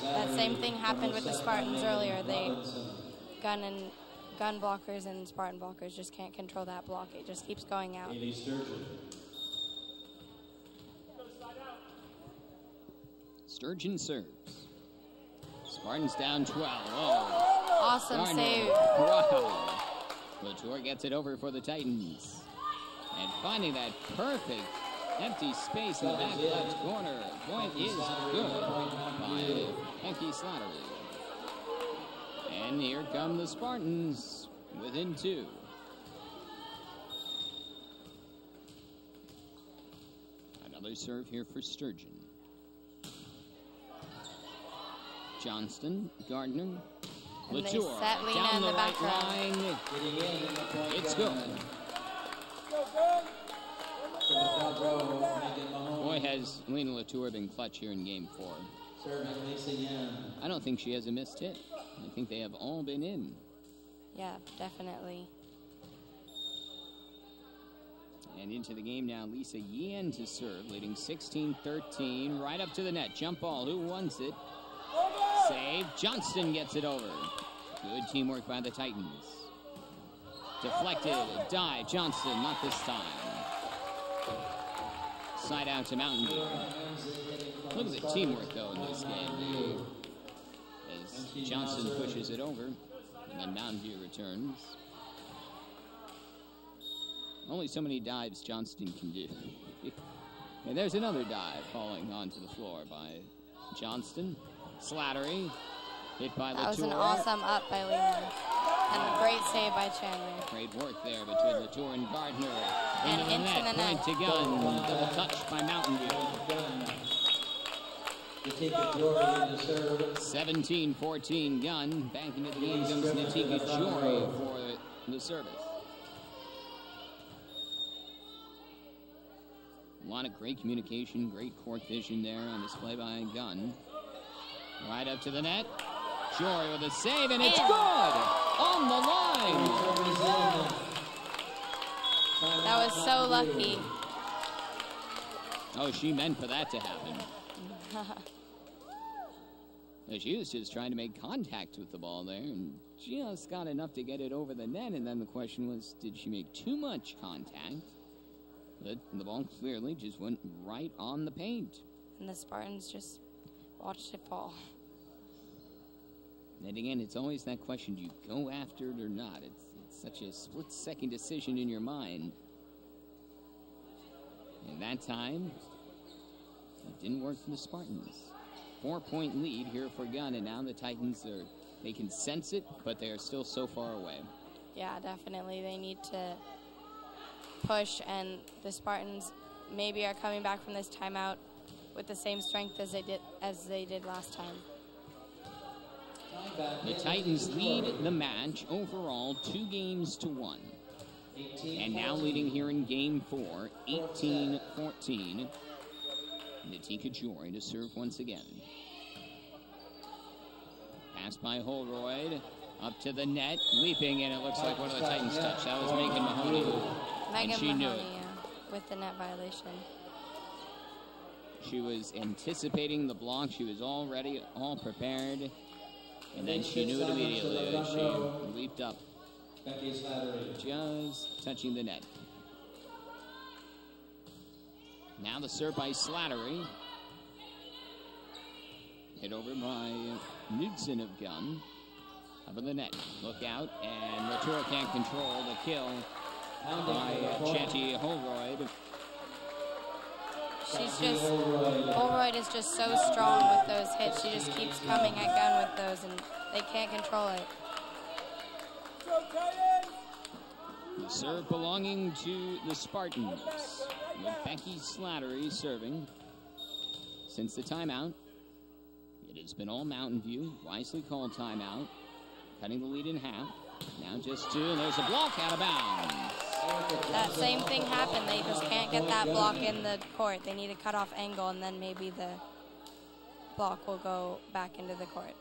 [SPEAKER 3] That same thing happened with the Spartans earlier. Gun blockers and Spartan blockers just can't control that block. It just keeps going out.
[SPEAKER 1] Sturgeon serves. Spartans down 12. Oh.
[SPEAKER 3] Awesome
[SPEAKER 1] Gardner.
[SPEAKER 3] save.
[SPEAKER 1] Wow. Latour gets it over for the Titans. And finding that perfect empty space in the back left corner. Point is good by Becky Slattery. And here come the Spartans within 2. Another serve here for Sturgeon. Johnston, Gardner,
[SPEAKER 3] And
[SPEAKER 1] Latour
[SPEAKER 3] they set Lena
[SPEAKER 1] down
[SPEAKER 3] in
[SPEAKER 1] the
[SPEAKER 3] the
[SPEAKER 1] right
[SPEAKER 3] back row.
[SPEAKER 1] line. It's good. Boy, has Lena Latour been clutch here in game 4. I don't think she has a missed hit. I think they have all been in.
[SPEAKER 3] Yeah, definitely.
[SPEAKER 1] And into the game now, Lisa Yan to serve, leading 16-13, right up to the net. Jump ball, who wants it? Save, Johnston gets it over. Good teamwork by the Titans. Deflected, dive, Johnston, not this time. Side out to Mountain View. Look at the teamwork, though, in this game. As Johnston pushes it over, and then Mountain View returns. Only so many dives Johnston can do. And there's another dive falling onto the floor by Johnston. Slattery, hit by Latour.
[SPEAKER 3] That was an awesome up by Lena. And a great save by Chandler.
[SPEAKER 1] Great work there between Latour and Gardner.
[SPEAKER 3] And
[SPEAKER 1] into the net, point to Gunn. Double touch by Mountain View. 17-14 Gunn. Back into the game comes Natika Jory for the service. A lot of great communication, great court vision there on display by Gunn. Right up to the net. Jory with a save, and it's good! On the line!
[SPEAKER 3] That was so lucky.
[SPEAKER 1] Oh, she meant for that to happen. She was just trying to make contact with the ball there, and just got enough to get it over the net, and then the question was, did she make too much contact? But the ball clearly just went right on the paint.
[SPEAKER 3] And the Spartans just watched it fall.
[SPEAKER 1] And again, it's always that question, do you go after it or not? It's such a split-second decision in your mind. And that time, it didn't work for the Spartans. 4-point lead here for Gunn, and now the Titans they can sense it, but they are still so far away.
[SPEAKER 3] Yeah, definitely. They need to push, and the Spartans maybe are coming back from this timeout with the same strength as they did last time.
[SPEAKER 1] The Titans lead the match overall 2-1. And now leading here in game 4, 18-14. Natika Jory to serve once again. Pass by Holroyd, up to the net, leaping, and it looks like one of the Titans touched. That was Megan Mahoney. And she knew it.
[SPEAKER 3] With the net violation.
[SPEAKER 1] She was anticipating the block. She was all ready, all prepared. And then she knew it immediately as she leaped up,
[SPEAKER 2] Becky Slattery.
[SPEAKER 1] just touching the net. Now the serve by Slattery. Hit over by Knudsen of Gunn. Up in the net. Look out. And Latour can't control the kill by Chanty Holroyd.
[SPEAKER 3] She's just, Holroyd is just so strong with those hits. She just keeps coming at Gunn with those, and they can't control it.
[SPEAKER 1] The serve belonging to the Spartans, with Becky Slattery serving. Since the timeout, it has been all Mountain View. Wisely called timeout, cutting the lead in half. Now just two, and there's a block out of bounds.
[SPEAKER 3] That same thing happened. They just can't get that block in the court. They need a cutoff angle, and then maybe the block will go back into the court.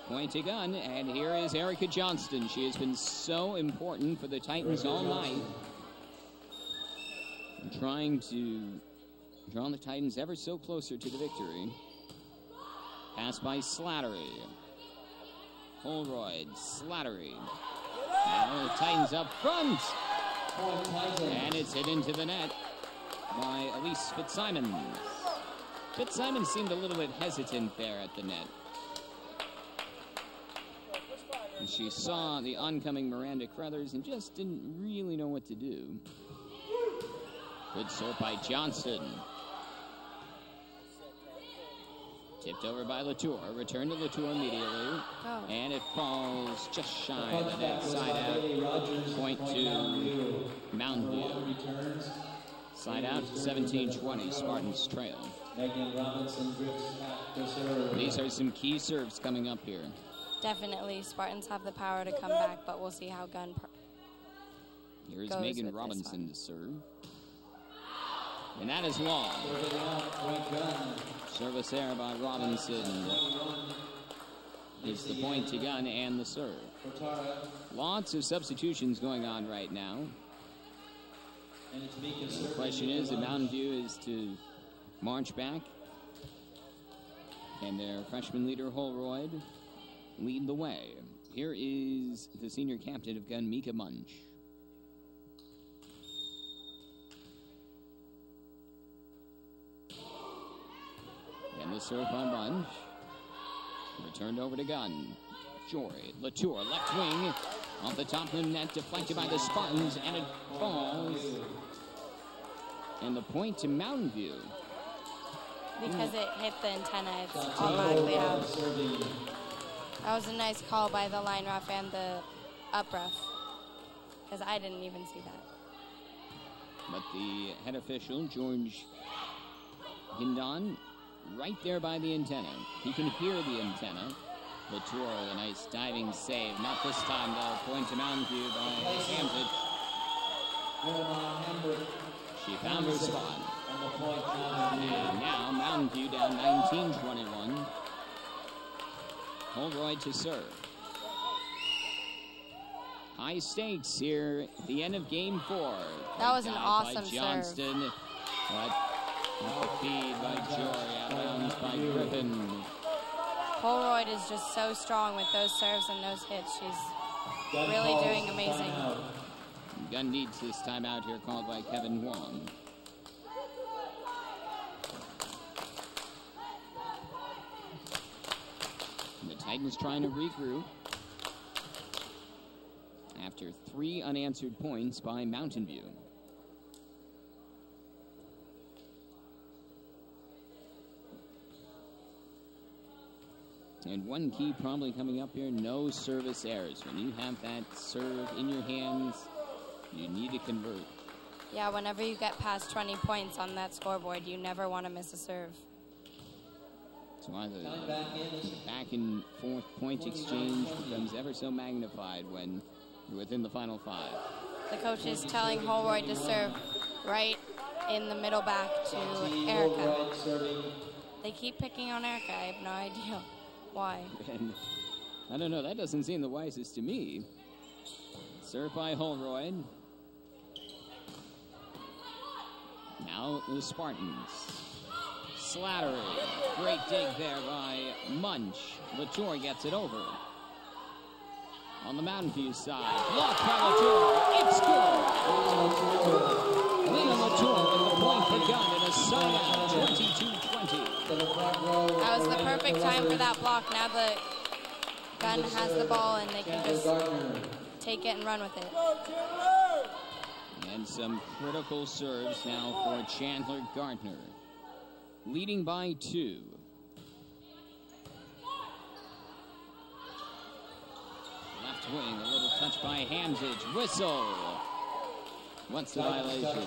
[SPEAKER 1] Point to Gunn, and here is Erica Johnston. She has been so important for the Titans all night, trying to draw the Titans ever so closer to the victory. Pass by Slattery. Holroyd, Slattery. Now the Titans up front. And it's hit into the net by Elise Fitzsimons. Fitzsimons seemed a little bit hesitant there at the net. And she saw the oncoming Miranda Crothers and just didn't really know what to do. Good serve by Johnston. Tipped over by Latour. Return to Latour immediately.
[SPEAKER 3] Oh.
[SPEAKER 1] And it falls just shy of the net. Side out. Point to Mountain View. Side out, 17-20. Spartans trail. These are some key serves coming up here.
[SPEAKER 3] Definitely, Spartans have the power to come back, but we'll see how Gunn
[SPEAKER 1] Here's
[SPEAKER 3] goes
[SPEAKER 1] Megan
[SPEAKER 3] with
[SPEAKER 1] Robinson to serve. And that is long. Service error by Robinson. It's the point to Gunn and the serve. Lots of substitutions going on right now. The question is if Mountain View is to march back and their freshman leader Holroyd lead the way. Here is the senior captain of Gunn, Mika Munch. And the serve by Munch. Returned over to Gunn. Jory, Latour, left wing, off the top of the net, deflected by the Spartans, and it falls. And the point to Mountain View.
[SPEAKER 3] because it hit the antenna, it's automatically out. That was a nice call by the line ref and the up ref, because I didn't even see that.
[SPEAKER 1] But the head official, George Hindon, right there by the antenna. He can hear the antenna. Latour with a nice diving save. Not this time, though. Point to Mountain View by Hampton. She found her spot. And now Mountain View down 19-21. Holroyd to serve. High stakes here at the end of game 4.
[SPEAKER 3] That was an awesome
[SPEAKER 1] by Johnston,
[SPEAKER 3] serve.
[SPEAKER 1] But off the feed by Jory, out of bounds by Griffin.
[SPEAKER 3] Holroyd is just so strong with those serves and those hits. She's really doing amazing.
[SPEAKER 1] Gunn needs this timeout here called by Kevin Huang. And the Titans trying to regroup after 3 unanswered points by Mountain View. And one key probably coming up here, no service errors. When you have that serve in your hands, you need to convert.
[SPEAKER 3] Yeah, whenever you get past 20 points on that scoreboard, you never want to miss a serve.
[SPEAKER 1] That's why the back and forth point exchange becomes ever so magnified when you're within the final 5.
[SPEAKER 3] The coach is telling Holroyd to serve right in the middle back to Erica. They keep picking on Erica. I have no idea why.
[SPEAKER 1] And I don't know, that doesn't seem the wisest to me. Served by Holroyd. Now the Spartans. Slattery. Great dig there by Munch. Latour gets it over. On the Mountain View side. Blocked by Latour. It's good. Leland Latour with the point for Gunn in a side out, 22-20.
[SPEAKER 3] That was the perfect time for that block. Now the Gunn has the ball and they can just take it and run with it.
[SPEAKER 1] And some critical serves now for Chandler Gardner. Leading by 2. Left wing, a little touch by Hamzage. Whistle. What's the violation?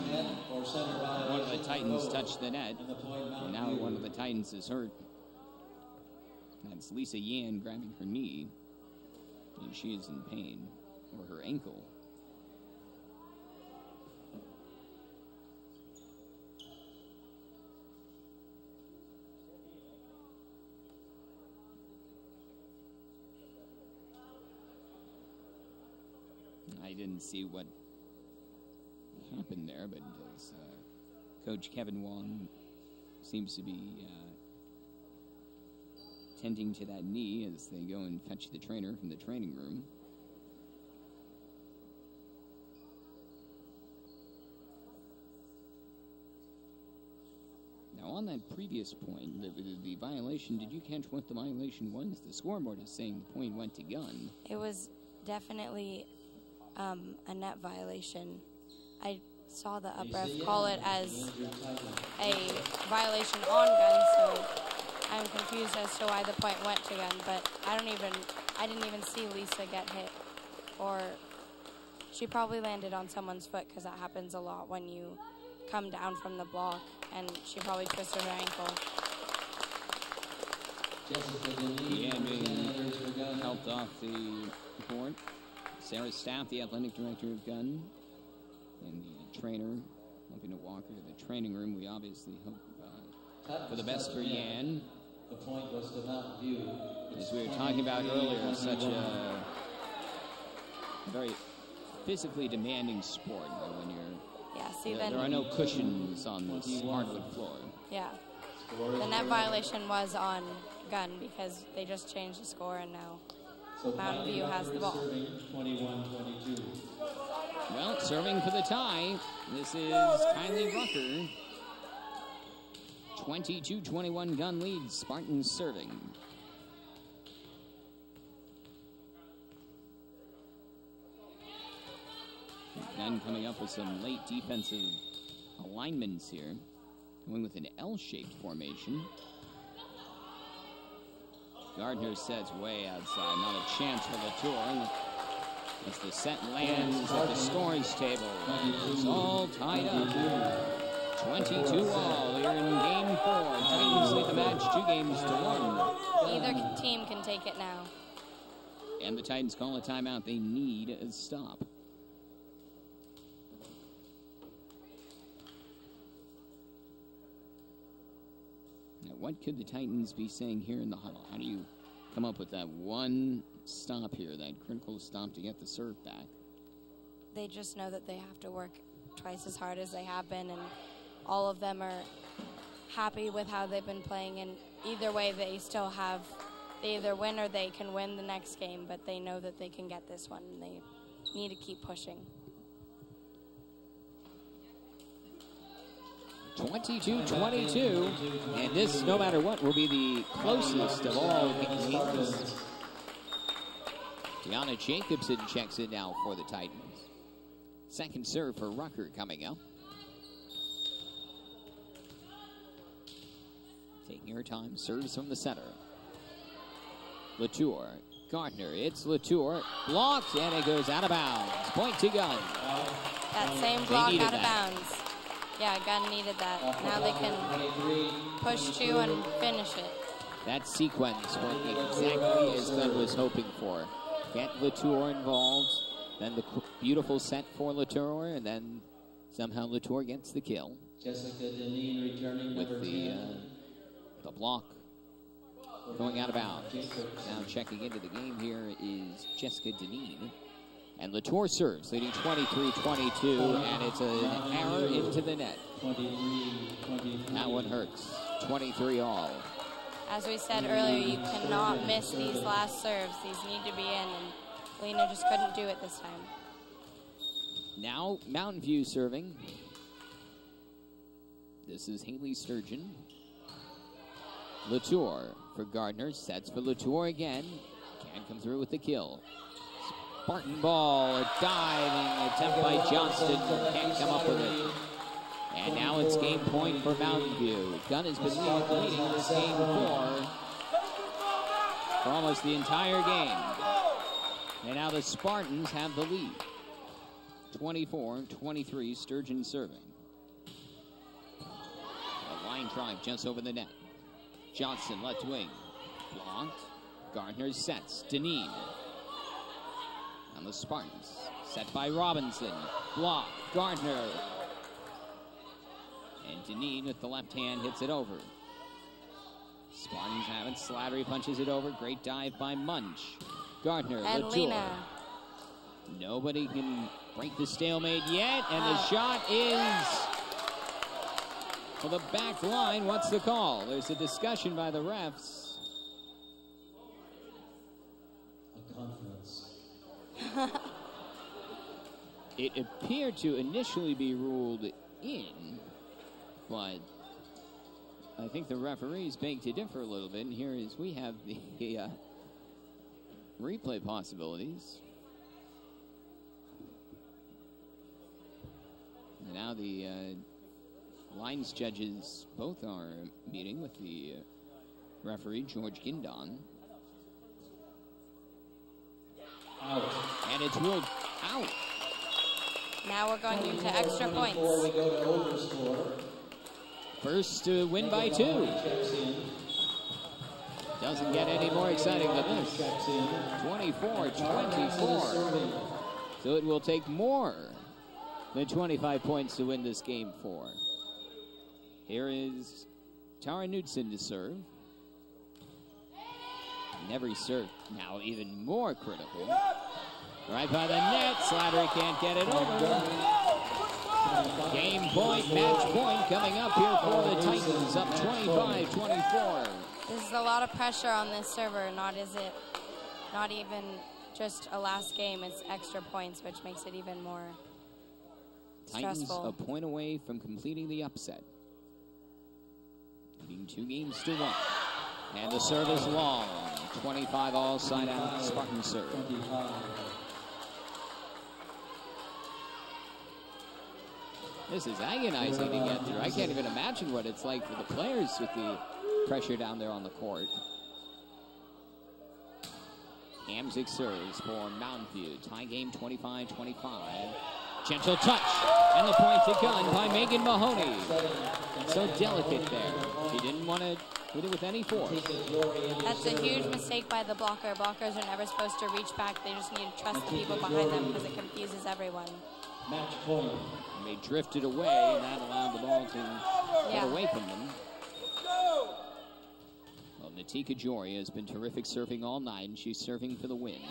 [SPEAKER 1] One of the Titans touched the net. And now one of the Titans is hurt. That's Lisa Yan grabbing her knee. And she is in pain. Or her ankle. I didn't see what happened there, but as Coach Kevin Wong seems to be tending to that knee as they go and fetch the trainer from the training room. Now, on that previous point, the violation, did you catch what the violation was? The scoreboard is saying the point went to Gunn.
[SPEAKER 3] It was definitely a net violation. I saw the upref call it as a violation on Gunn, so I'm confused as to why the point went to Gunn, but I didn't even see Lisa get hit, or she probably landed on someone's foot because that happens a lot when you come down from the block, and she probably twisted her ankle.
[SPEAKER 1] Yeah, being helped off the court. Sarah Staff, the athletic director of Gunn, and the trainer helping to walk her to the training room. We obviously hope for the best for Yan.
[SPEAKER 2] The point was to Mountain View.
[SPEAKER 1] As we were talking about earlier, such a very physically demanding sport. When you're, there are no cushions on this hardwood floor.
[SPEAKER 3] Yeah. The net violation was on Gunn because they just changed the score, and now Mountain View has the ball.
[SPEAKER 2] 21-22.
[SPEAKER 1] Well, serving for the tie. This is Kylie Rucker. 22-21 Gunn leads. Spartans serving. Gunn coming up with some late defensive alignments here. Going with an L-shaped formation. Gardner sets way outside. Not a chance for Latour. As the set lands at the scores table. It's all tied up. 22 all here in game 4. Titans lead the match 2-1.
[SPEAKER 3] Either team can take it now.
[SPEAKER 1] And the Titans call a timeout. They need a stop. Now, what could the Titans be saying here in the huddle? How do you come up with that one stop here, that critical stop to get the serve back?
[SPEAKER 3] They just know that they have to work twice as hard as they have been, and all of them are happy with how they've been playing, and either way they either win or they can win the next game, but they know that they can get this one, and they need to keep pushing.
[SPEAKER 1] 22-22, and this, no matter what, will be the closest of all games. Deanna Jacobson checks in now for the Titans. Second serve for Rucker coming up. Taking her time, serves from the center. Latour, Gardner, it's Latour, blocked, and it goes out of bounds. Point to Gunn.
[SPEAKER 3] That same block out of bounds. Yeah, Gunn needed that. Now they can push two and finish it.
[SPEAKER 1] That sequence working exactly as Gunn was hoping for. Get Latour involved, then the beautiful set for Latour, and then somehow Latour gets the kill.
[SPEAKER 2] Jessica Deneen returning
[SPEAKER 1] with the block going out of bounds. Now checking into the game here is Jessica Deneen. And Latour serves, leading 23-22, and it's an error into the net.
[SPEAKER 2] 23.
[SPEAKER 1] That one hurts. 23 all.
[SPEAKER 3] As we said earlier, you cannot miss these last serves. These need to be in, and Lena just couldn't do it this time.
[SPEAKER 1] Now Mountain View serving. This is Haley Sturgeon. Latour for Gardner. Sets for Latour again. Can't come through with the kill. Spartan ball. A diving attempt by Johnston. Can't come up with it. And now it's game point for Mountain View. Gunn has been leading this game for almost the entire game. And now the Spartans have the lead. 24-23, Sturgeon serving. A line drive just over the net. Johnson left wing. Blocked. Gardner sets. Deneen. And the Spartans. Set by Robinson. Blocked. Gardner. And Deneen with the left hand hits it over. Spartans have it. Slattery punches it over. Great dive by Munch. Gardner.
[SPEAKER 3] And
[SPEAKER 1] Latour.
[SPEAKER 3] Lena.
[SPEAKER 1] Nobody can break the stalemate yet, and the shot is for the back line. What's the call? There's a discussion by the refs.
[SPEAKER 2] A confidence.
[SPEAKER 1] It appeared to initially be ruled in, but I think the referees beg to differ a little bit, and here is we have the replay possibilities. And now the lines judges both are meeting with the referee, George Gindon.
[SPEAKER 2] Out.
[SPEAKER 1] And it's ruled out.
[SPEAKER 3] Now we're going into extra points.
[SPEAKER 2] Before we go to overscore.
[SPEAKER 1] First to win by 2. Doesn't get any more exciting than this. 24-24. So it will take more than 25 points to win this game 4. Here is Tara Knudsen to serve. Never served. Now even more critical. Right by the net. Slattery can't get it over. Game point, match point coming up here for the Titans. Up 25-24.
[SPEAKER 3] This is a lot of pressure on this server. Not even just a last game. It's extra points, which makes it even more
[SPEAKER 1] Titans
[SPEAKER 3] stressful.
[SPEAKER 1] a point away from completing the upset. Leading 2 games to 1. And the serve is long. 25 all, side out, Spartan serve.
[SPEAKER 2] 25.
[SPEAKER 1] This is agonizing to get through. I can't even imagine what it's like for the players with the pressure down there on the court. Hamzik serves for Mountain View. Tie game 25-25. Gentle touch. And the point to Gunn by Megan Mahoney. So delicate there. She didn't want to hit it with any force.
[SPEAKER 3] That's a huge mistake by the blocker. Blockers are never supposed to reach back. They just need to trust the people behind them because it confuses everyone.
[SPEAKER 2] Match point.
[SPEAKER 1] And they drifted away, and that allowed the ball to get away from them. Well, Natika Jory has been terrific serving all night, and she's serving for the win.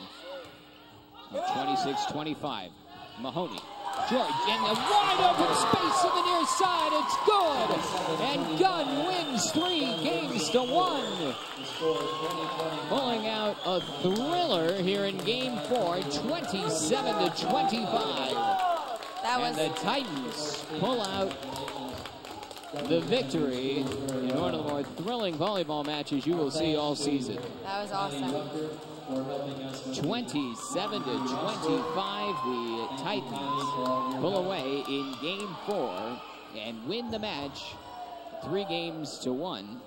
[SPEAKER 1] 26-25. Mahoney. George in the wide open space to the near side. It's good. And Gunn wins 3 games to 1. Pulling out a thriller here in game 4, 27-25. And the Titans pull out the victory in one of the more thrilling volleyball matches you will see all season.
[SPEAKER 3] That was awesome.
[SPEAKER 1] 27-25, the Titans pull away in game 4 and win the match 3 games to 1.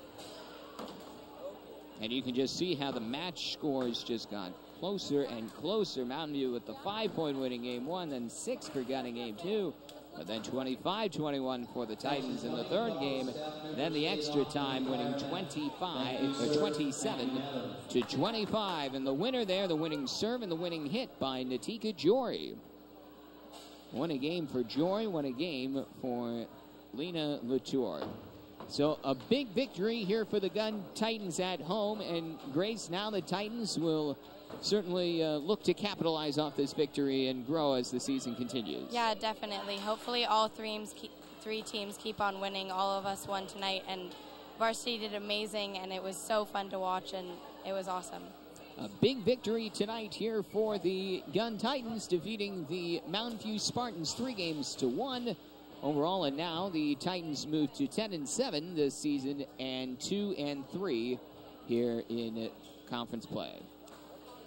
[SPEAKER 1] And you can just see how the match scores just got closer and closer. Mountain View with the 5-point winning game 1, then 6 for Gunn in game 2. But then 25-21 for the Titans in the 3rd game. Then the extra time winning 27-25. And the winner there, the winning serve and the winning hit by Natika Jory. Won a game for Jory, won a game for Lena Latour. So a big victory here for the Gunn Titans at home. And Grace, now the Titans will certainly look to capitalize off this victory and grow as the season continues.
[SPEAKER 3] Yeah, definitely. Hopefully all three teams keep on winning. All of us won tonight, and varsity did amazing, and it was so fun to watch, and it was awesome.
[SPEAKER 1] A big victory tonight here for the Gunn Titans, defeating the Mountain View Spartans 3-1 overall, and now the Titans move to 10-7 this season and 2-3 here in conference play.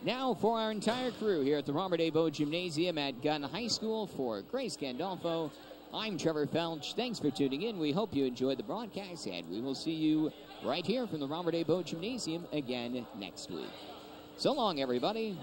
[SPEAKER 1] Now for our entire crew here at the Robert A. Bowe Gymnasium at Gunn High School, for Grace Gandolfo, I'm Trevor Felch. Thanks for tuning in. We hope you enjoyed the broadcast, and we will see you right here from the Robert A. Bowe Gymnasium again next week. So long, everybody.